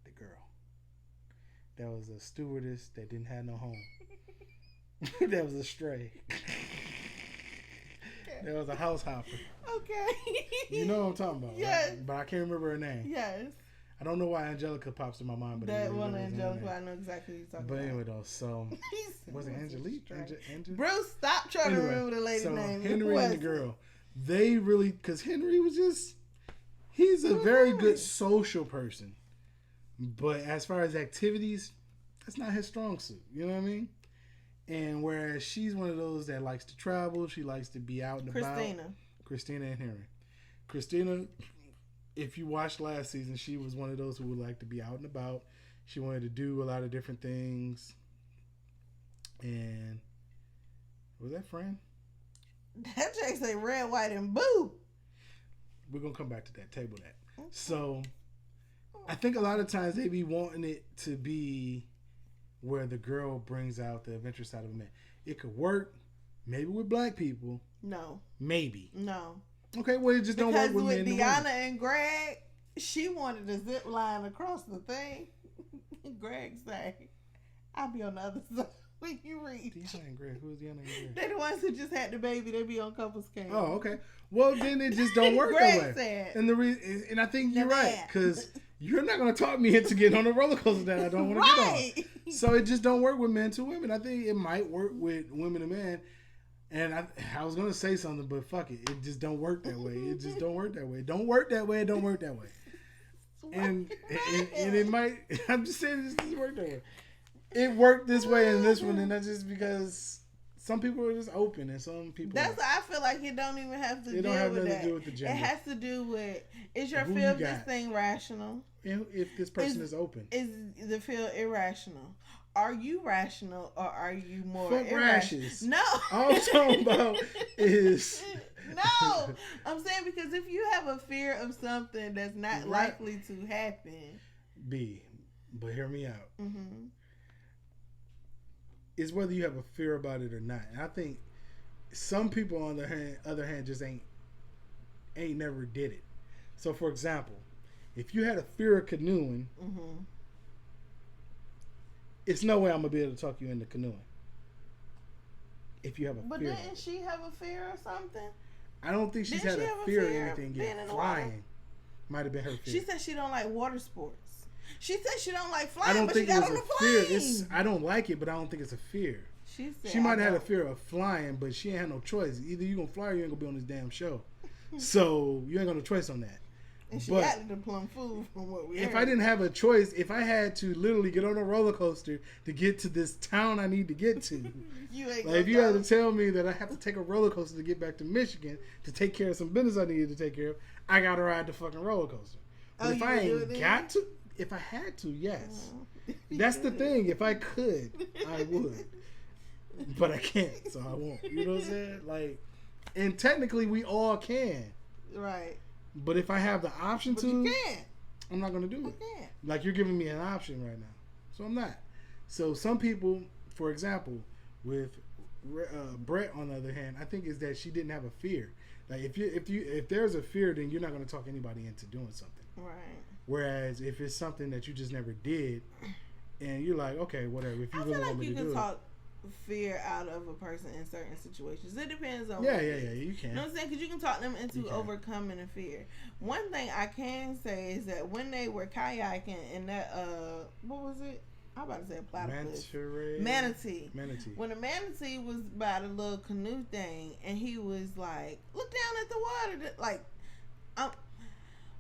the girl. That was a stewardess that didn't have no home. That was a stray. That was a house hopper. Okay. You know what I'm talking about, Yes. right? But I can't remember her name. Yes. I don't know why Angelica pops in my mind, but That it one was her Angelica, name. I know exactly what you're talking But about. anyway, though, so was it Angelique? Bruce, stop trying to remember the lady's name. Henry and the girl, they really, because Henry was he's a very good social person, but as far as activities, that's not his strong suit. You know what I mean? And whereas she's one of those that likes to travel, she likes to be out and about. Christina and Henry. Christina, if you watched last season, she was one of those who would like to be out and about. She wanted to do a lot of different things. And was that friend? That Jake say red, white, and blue. We're gonna come back to that. Table that. So I think a lot of times they be wanting it to be where the girl brings out the adventurous side of a man. It could work, maybe with black people. No. Maybe. No. Okay, well it just don't work with men. Because with Deanna and Greg, she wanted to zip line across the thing. Greg say, I'll be on the other side when you read. Deanna and Greg, who's Deanna and Greg? They're the ones who just had the baby. They be on couples camp. Oh, okay. Well, then it just don't work Greg that way. said, And the reason, and I think you're the right, man. because you're not going to talk me into getting on a roller coaster that I don't want to right. get on. So it just don't work with men to women. I think it might work with women to men. And I was going to say something, but fuck it. It just don't work that way. It just don't work that way. It don't work that way. It don't work that way. And it might, I'm just saying it just doesn't work that way. It worked this way in this one, and that's just because some people are just open and some people That's why I feel like it don't even have to it deal don't have with nothing that. to do with the gender. It has to do with, is your Who feel you of this got. thing rational? If this person is open. Is the feel irrational? Are you rational or are you more Fuck irrational? rashes. No. All I'm talking about is No. I'm saying because if you have a fear of something that's not Right. likely to happen. but hear me out. Mm-hmm. It's whether you have a fear about it or not. And I think some people on the other hand just ain't never did it. So for example, if you had a fear of canoeing, Mm-hmm. it's no way I'm gonna be able to talk you into canoeing. if you have a but fear. But didn't she have a fear or something? I don't think she's had a fear of anything yet. Flying might have been her fear. She said she don't like water sports. She said she don't like flying, I don't but think she it got was on a the fear. plane. I don't like it, but I don't think it's a fear. She might have had a fear of flying, but she ain't had no choice. Either you gonna fly or you ain't gonna be on this damn show. So you ain't got no choice on that. And she got the plum food from what we heard. If I didn't have a choice, if I had to literally get on a roller coaster to get to this town I need to get to, if you had to tell me that I have to take a roller coaster to get back to Michigan to take care of some business I needed to take care of, I gotta ride the fucking roller coaster. But if I ain't got to, if I had to, yes. That's the thing. If I could, I would. But I can't, so I won't. You know what I'm saying? Like, and technically we all can. Right. But if I have the option but you can't. I'm not going to do it. Like, you're giving me an option right now. So I'm not. So some people, for example, with Brett on the other hand, I think is that she didn't have a fear. Like, if there's a fear, then you're not going to talk anybody into doing something. Right. Whereas if it's something that you just never did, and you're like, okay, whatever. If you really want me to do it. I feel like you can talk fear out of a person in certain situations. It depends on yeah, you can. You know what I'm saying? Because you can talk them into overcoming a fear. One thing I can say is that when they were kayaking in that what was it? I'm about to say a platypus. Manatee. When the manatee was by the little canoe thing, and he was like, "Look down at the water." Like,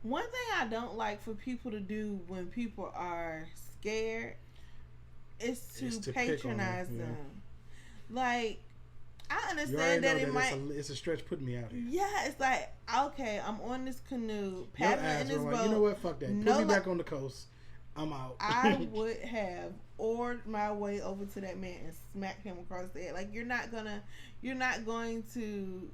one thing I don't like for people to do when people are scared is to patronize them. Like, I understand that it might. It's a stretch putting me out here. Yeah, it's like, okay, I'm on this canoe, paddling in this boat. You know what? Fuck that. Put me back on the coast. I'm out. I would have oared my way over to that man and smacked him across the head. Like, you're not going to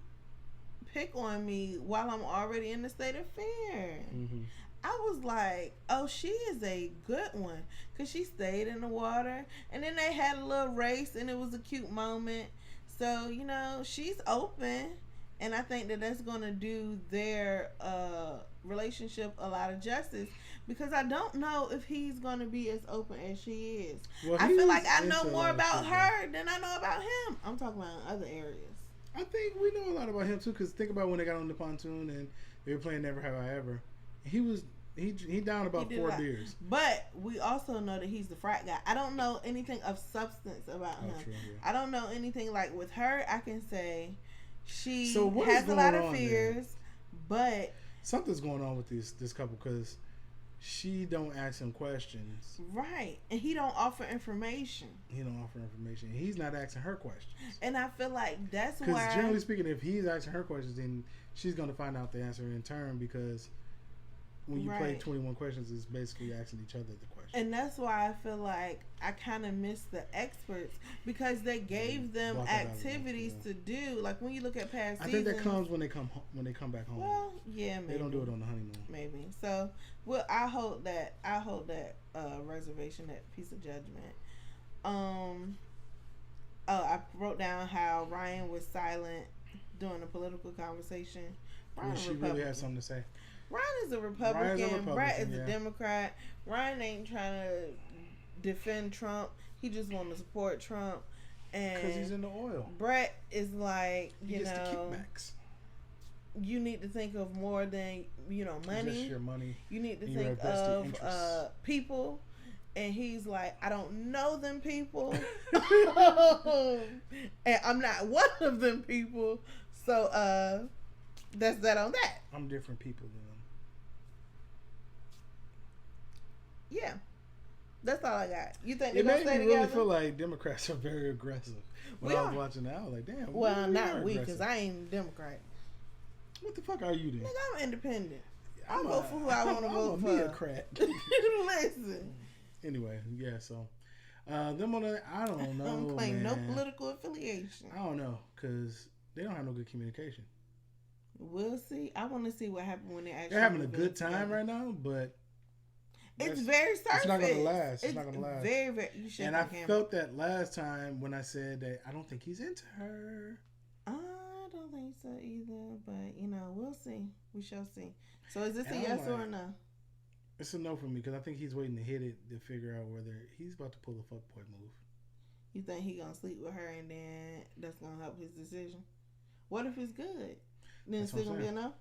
pick on me while I'm already in the state of fear. Mm-hmm. I was like, oh, she is a good one, because she stayed in the water, and then they had a little race, and it was a cute moment. So, you know, she's open, and I think that that's going to do their relationship a lot of justice, because I don't know if he's going to be as open as she is. Well, I feel like I know more about her than I know about him. I'm talking about in other areas. I think we know a lot about him, too, because think about when they got on the pontoon, and they were playing Never Have I Ever. He down about 4 beers. But we also know that he's the frat guy. I don't know anything of substance about him. True, yeah. I don't know anything. Like, with her, I can say she has a lot of fears, but something's going on with this couple, because she don't ask him questions. Right. And he don't offer information. He's not asking her questions. And I feel like that's why, because generally speaking, if he's asking her questions, then she's going to find out the answer in turn, because when you play 21 questions, it's basically asking each other the question. And that's why I feel like I kind of miss the experts, because they gave them activities to do. Like, when you look at past seasons, I think that comes when they come back home. Well, yeah, maybe. They don't do it on the honeymoon. Maybe. So, well, I hold that reservation, that piece of judgment. I wrote down how Ryan was silent during the political conversation. Ryan she really has something to say. Ryan is a Republican. Brett is a Democrat. Ryan ain't trying to defend Trump. He just want to support Trump. Because he's in the oil. Brett is like, you gets know, the kickbacks. You need to think of more than, money. Just your money. You need to think of people. And he's like, I don't know them people. And I'm not one of them people. So, that's that on that. I'm different people than them. Yeah. That's all I got. You think it made me really feel like Democrats are very aggressive. When I was watching that, I was like, damn. Well, not we, because I ain't Democrat. What the fuck are you then? Nigga, I'm independent. I'll vote for who I want to vote for. I'm a Democrat. Listen. Anyway, yeah, so. Them on the, I don't know, I don't claim no political affiliation. I don't know, because they don't have no good communication. We'll see. I want to see what happened when they're having a good time right now, but it's very surface. It's not going to last. It's not going to last. Very, very. And I felt that last time when I said that I don't think he's into her. I don't think so either, but we'll see. We shall see. So is this a yes or a no? It's a no for me, because I think he's waiting to hit it to figure out whether he's about to pull a fuckboy move. You think he gonna sleep with her and then that's gonna help his decision? What if it's good? Then it's still gonna be enough?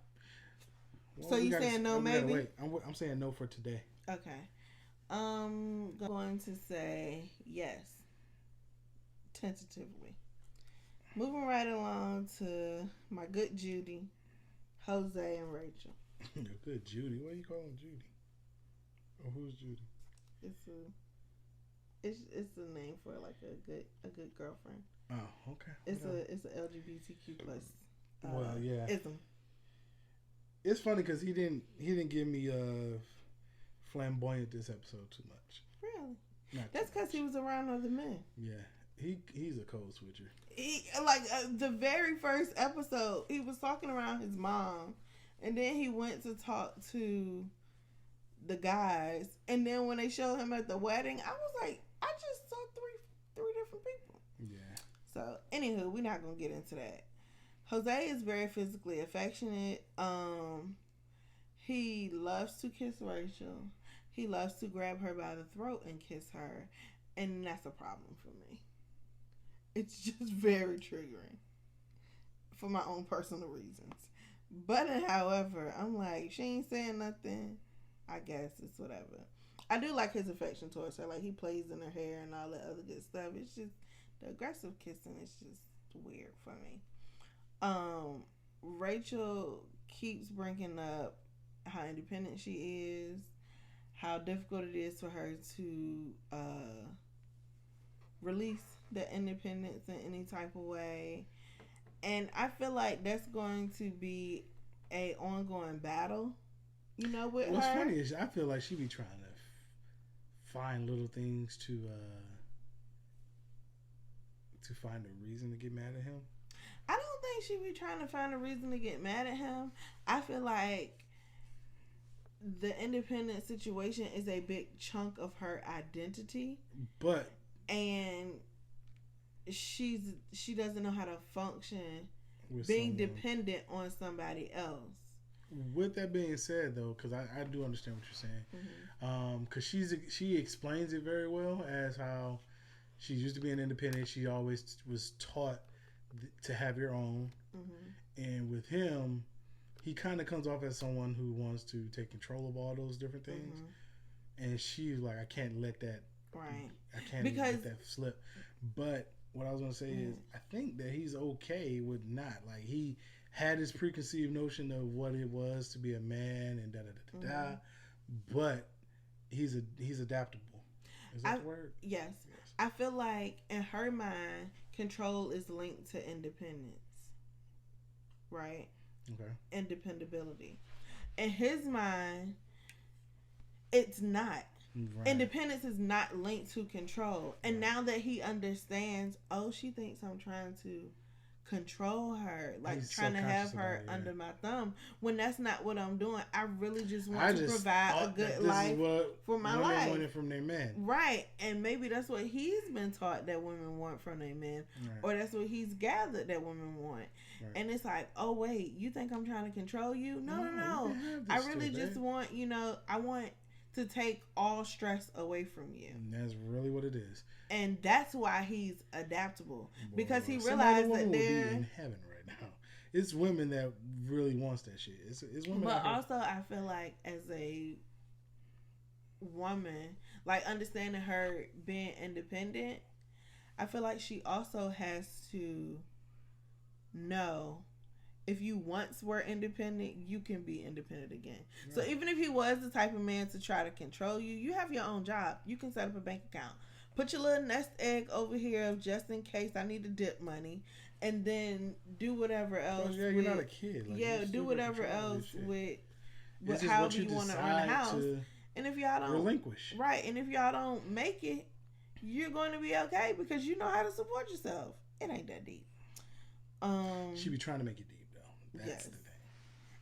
Well, so you saying no, maybe? Wait. I'm saying no for today. Okay. Going to say yes. Tentatively. Moving right along to my good Judy, Jose, and Rachel. Your good Judy? Why are you calling Judy? Or who's Judy? It's a name for like a good girlfriend. Oh, okay. It's a LGBTQ plus. Well, yeah. Ism. It's funny because he didn't give me flamboyant this episode too much. Really? That's because he was around other men. Yeah, he's a code switcher. He the very first episode, he was talking around his mom, and then he went to talk to the guys, and then when they showed him at the wedding, I was like, I just saw three different people. Yeah. So, anywho, we're not gonna get into that. Jose is very physically affectionate. He loves to kiss Rachel. He loves to grab her by the throat and kiss her, and that's a problem for me. It's just very triggering for my own personal reasons. But however, I'm like, she ain't saying nothing. I guess it's whatever. I do like his affection towards her. Like, he plays in her hair and all that other good stuff. It's just the aggressive kissing is just weird for me. Rachel keeps bringing up how independent she is, how difficult it is for her to release the independence in any type of way. And I feel like that's going to be a ongoing battle, with her. What's funny is I feel like she be trying to find little things to find a reason to get mad at him. I don't think she be trying to find a reason to get mad at him. I feel like the independent situation is a big chunk of her identity. And she doesn't know how to function being dependent on somebody else. With that being said, though, because I do understand what you're saying, because she explains it very well as how she's used to being independent. She always was taught to have your own, and with him, he kind of comes off as someone who wants to take control of all those different things, and she's like, I can't let that. Right. I can't let that slip. But what I was going to say is, I think that he's okay with not. Like, he had his preconceived notion of what it was to be a man and da-da-da-da-da. But he's adaptable. Is that the word? Yes. I feel like in her mind, control is linked to independence. Right? Okay. And dependability. In his mind, it's not. Right. Independence is not linked to control. And now that he understands, she thinks I'm trying to control her, like he's trying to have her under my thumb, when that's not what I'm doing. I really just want to provide a good life for my life. Women from their men. Right. And maybe that's what he's been taught that women want from their men. Right. Or that's what he's gathered that women want. Right. And it's like, oh wait, you think I'm trying to control you? No. I really just want, I want to take all stress away from you. And that's really what it is. And that's why he's adaptable. Because he realized that they're in heaven right now. It's women that really wants that shit. It's women. But also, I feel like as a woman, like understanding her being independent, I feel like she also has to know, if you once were independent, you can be independent again. Yeah. So even if he was the type of man to try to control you, you have your own job. You can set up a bank account. Put your little nest egg over here of just in case I need to dip money. And then do whatever else. You're not a kid. Like, do whatever else with however you want to run the house. And if y'all don't relinquish. Right. And if y'all don't make it, you're going to be okay because you know how to support yourself. It ain't that deep. She be trying to make it deep. That's the thing.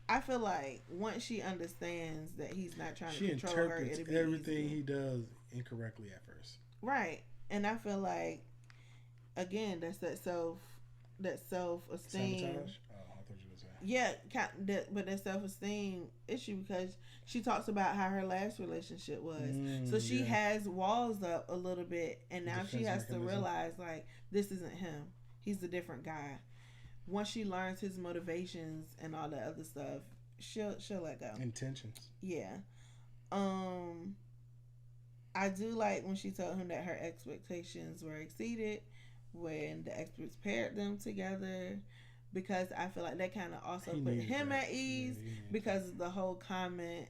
I feel like once she understands that he's not trying to control her, it'll be everything easier. He does incorrectly at first. Right. And I feel like, again, that's that self-esteem. Sabotage? Oh, I thought you were saying. Yeah, but that self-esteem issue because she talks about how her last relationship was. So she has walls up a little bit, and now she has to realize like this isn't him. He's a different guy. Once she learns his motivations and all that other stuff, she'll let go. Intentions. Yeah. I do like when she told him that her expectations were exceeded when the experts paired them together, because I feel like that kind of also put him at ease because of the whole comment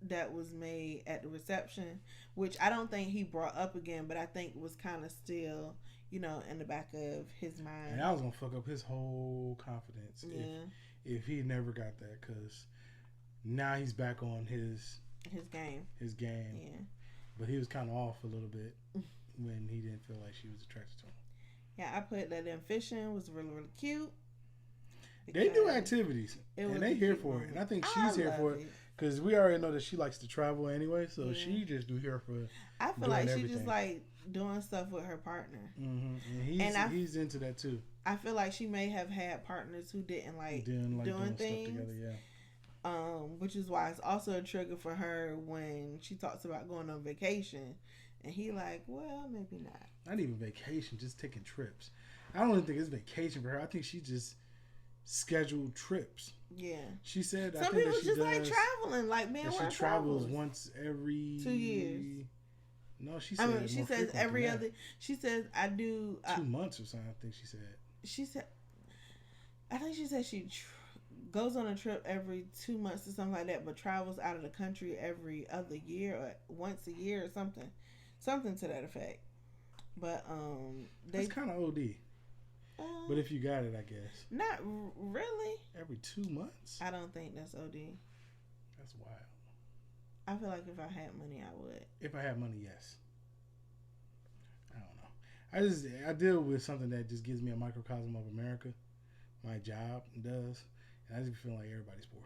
that was made at the reception, which I don't think he brought up again, but I think was kind of still, in the back of his mind. And I was going to fuck up his whole confidence if he never got that, because now he's back on his game. Yeah. But he was kind of off a little bit when he didn't feel like she was attracted to him. Yeah, I put that them fishing was really, really cute. They do activities, and they here for it. And I think she's here for it because we already know that she likes to travel anyway, so she just do here for it. I feel like she just like doing stuff with her partner. Mm-hmm. And he's into that too. I feel like she may have had partners who didn't like doing things. Stuff together, which is why it's also a trigger for her when she talks about going on vacation, and he like, well, maybe not. Not even vacation, just taking trips. I don't even think it's vacation for her. I think she just scheduled trips. Yeah, she said. Some people just like traveling, like being where she travels once every 2 years. No, she said. She says every other. She says I do 2 months or something. I think she said. She said. I think she said she goes on a trip every 2 months or something like that, but travels out of the country every other year or once a year or something to that effect. But that's kind of OD. But if you got it, I guess. Not really. Every 2 months? I don't think that's OD. That's wild. I feel like if I had money, I would. If I had money, yes. I don't know. I deal with something that just gives me a microcosm of America. My job does. And I just feel like everybody's poor.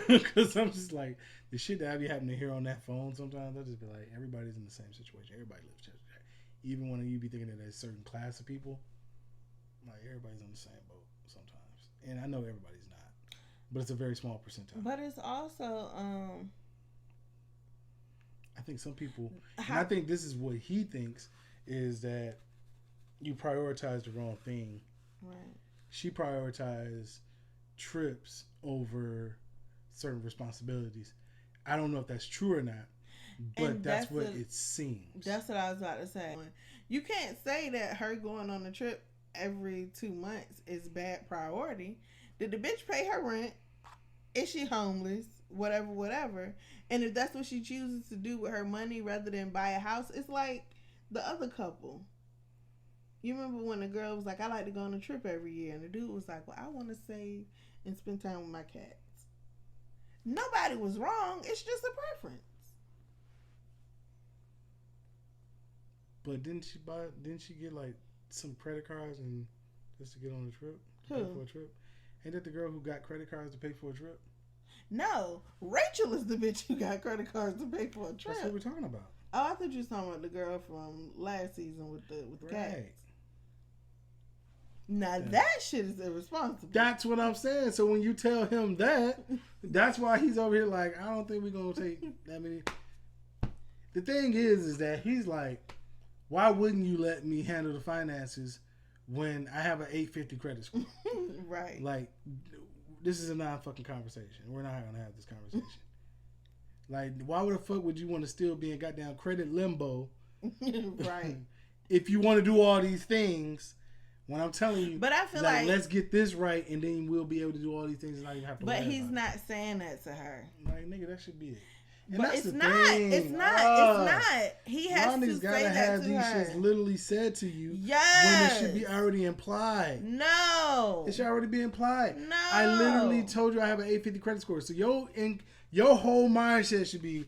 Because I'm just like, the shit that I be having to hear on that phone sometimes, I'll just be like, everybody's in the same situation. Everybody lives just that. Even when you be thinking that there's a certain class of people, like everybody's on the same boat sometimes. And I know everybody's not. But it's a very small percentile. But it's also I think some people, and I think this is what he thinks, is that you prioritize the wrong thing. Right. She prioritized trips over certain responsibilities. I don't know if that's true or not, but that's what it seems. That's what I was about to say. You can't say that her going on a trip every 2 months is bad priority. Did the bitch pay her rent? Is she homeless? Whatever. And if that's what she chooses to do with her money rather than buy a house, it's like the other couple. You remember when the girl was like, I like to go on a trip every year, and the dude was like, well, I want to save and spend time with my cats. Nobody was wrong. It's just a preference. But didn't she get like some credit cards and just to get on a trip? Who? Pay for a trip? Ain't that the girl who got credit cards to pay for a trip? No, Rachel is the bitch who got credit cards to pay for a trip. That's what we're talking about. Oh, I thought you were talking about the girl from last season with the cats. Now that shit is irresponsible. That's what I'm saying. So when you tell him that, that's why he's over here like, I don't think we're gonna take that many. The thing is that he's like, why wouldn't you let me handle the finances when I have an 850 credit score? Right. Like, this is a non-fucking conversation. We're not gonna have this conversation. Like, why the fuck would you want to still be in goddamn credit limbo? Right. If you want to do all these things, when I'm telling you, but I feel like let's get this right, and then we'll be able to do all these things, and not even have to. But he's not saying that to her. Like, nigga, that should be it. And but it's not. It's not. He has to say that to her. These shits literally said to you. Yes. When it should be already implied. No. It should already be implied. No. I literally told you I have an 850 credit score. So your whole mindset should be,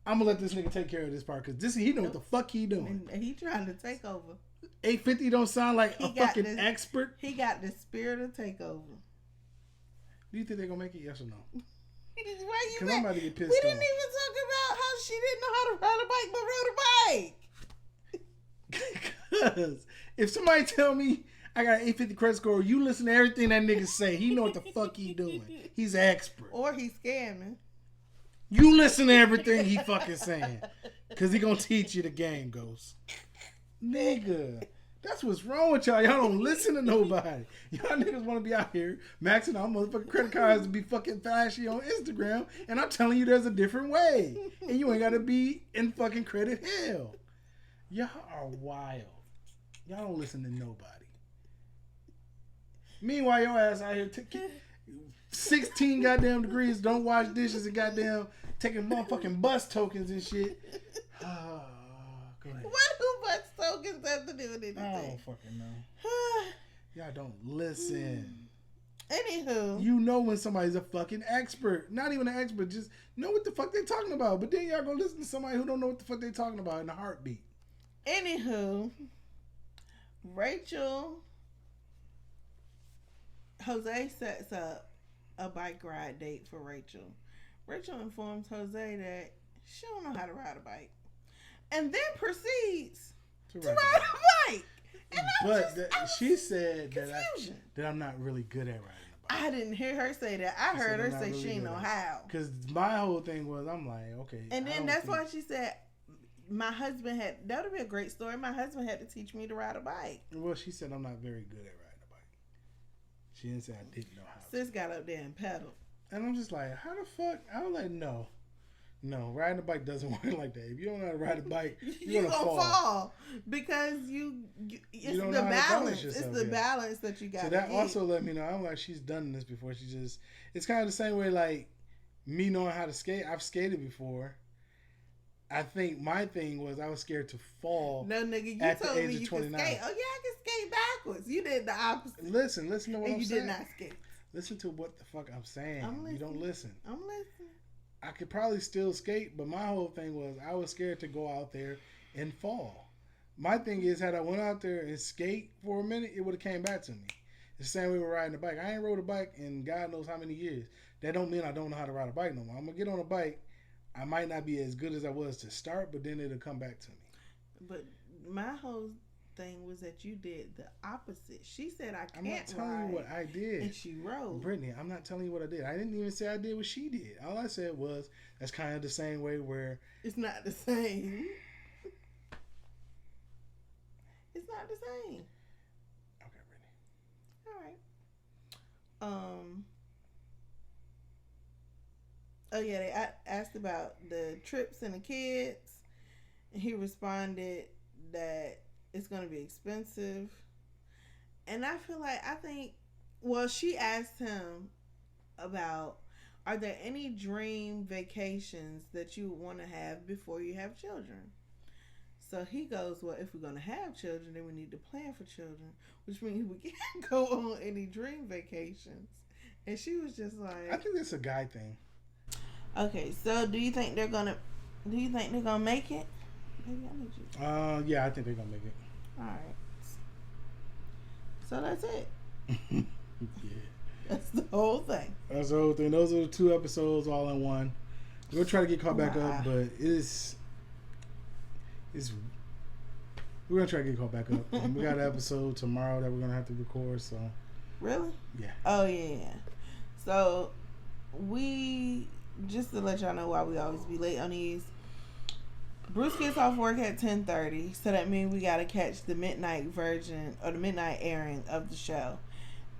I'm gonna let this nigga take care of this part because he know what the fuck he doing. And he trying to take over. 850 don't sound like a fucking expert. He got the spirit of takeover. Do you think they're gonna make it? Yes or no? Because I'm about to get pissed We off. didn't even talk about how she didn't know how to ride a bike but rode a bike. Because if somebody tell me I got an 850 credit score. You listen to everything that nigga say. He know what the fuck he doing. He's an expert. Or he's scamming. You listen to everything he fucking saying. Because he gonna teach you the game, Ghost. Nigga. That's what's wrong with y'all. Y'all don't listen to nobody. Y'all niggas want to be out here maxing out motherfucking credit cards to be fucking flashy on Instagram. And I'm telling you there's a different way. And you ain't got to be in fucking credit hell. Y'all are wild. Y'all don't listen to nobody. Meanwhile, your ass out here 16 goddamn degrees, don't wash dishes and goddamn taking motherfucking bus tokens and shit. Go ahead. What do bus tokens have to do with anything? I don't fucking know. Y'all don't listen. Anywho. You know when somebody's a fucking expert. Not even an expert, just know what the fuck they talking about. But then y'all go listen to somebody who don't know what the fuck they talking about in a heartbeat. Anywho, Jose sets up a bike ride date for Rachel. Rachel informs Jose that she don't know how to ride a bike. And then proceeds to ride a bike. And she said that I'm not really good at riding a bike. I didn't hear her say that. I heard her say really she didn't know how. Because my whole thing was, I'm like, okay. And then that's why she said, my husband that would be a great story. My husband had to teach me to ride a bike. Well, she said I'm not very good at riding a bike. She didn't say I didn't know how. Sis got up there and pedaled. And I'm just like, how the fuck? I was like, no, riding a bike doesn't work like that. If you don't know how to ride a bike, you're gonna fall because it's the balance. It's the balance that you got. So that also let me know. I'm like, she's done this before. It's kind of the same way like me knowing how to skate. I've skated before. I think my thing was I was scared to fall. No, nigga, you told me you could skate. Oh yeah, I can skate backwards. You did the opposite. Listen to what I'm saying. You did not skate. Listen to what the fuck I'm saying. You don't listen. I'm listening. I could probably still skate, but my whole thing was I was scared to go out there and fall. My thing is, had I went out there and skate for a minute, it would have came back to me. It's the same way with riding a bike. I ain't rode a bike in God knows how many years. That don't mean I don't know how to ride a bike no more. I'm going to get on a bike. I might not be as good as I was to start, but then it'll come back to me. But my whole thing was that you did the opposite. She said I can't ride. I'm not telling you what I did. And she rode. Brittany, I'm not telling you what I did. I didn't even say I did what she did. All I said was that's kind of the same way where... It's not the same. It's not the same. Okay, Brittany. All right. Oh yeah, they asked about the trips and the kids, and he responded that it's going to be expensive. And I think, she asked him about, are there any dream vacations that you want to have before you have children? So he goes, well, if we're going to have children, then we need to plan for children, which means we can't go on any dream vacations. And she was just like, I think that's a guy thing. Okay, so do you think they're gonna make it? Maybe I need you. Yeah, I think they're gonna make it. All right. So that's it. Yeah. That's the whole thing. That's the whole thing. Those are the 2 episodes all in one. We're gonna try to get caught back up, but it's we're gonna try to get caught back up. And we got an episode tomorrow that we're gonna have to record. So. Really? Yeah. Oh yeah. So just to let y'all know why we always be late on these. Bruce gets off work at 10:30, so that means we gotta catch the midnight version or the midnight airing of the show,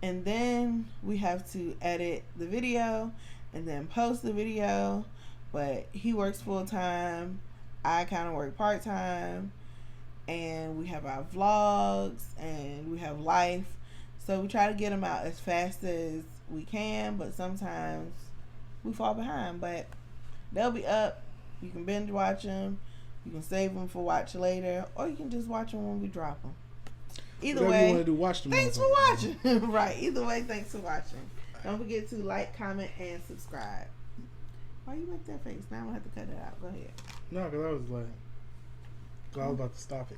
and then we have to edit the video and then post the video. But he works full time, I kind of work part time, and we have our vlogs and we have life, so we try to get them out as fast as we can. But sometimes we fall behind, but they'll be up. You can binge watch them. You can save them for watch later, or you can just watch them when we drop them. Either Whatever way, you want to do, watch them. Thanks for watching. Right. Either way, thanks for watching. Don't forget to like, comment, and subscribe. Why you make that face? Now I'm gonna have to cut it out. Go ahead. No, because I was about to stop it.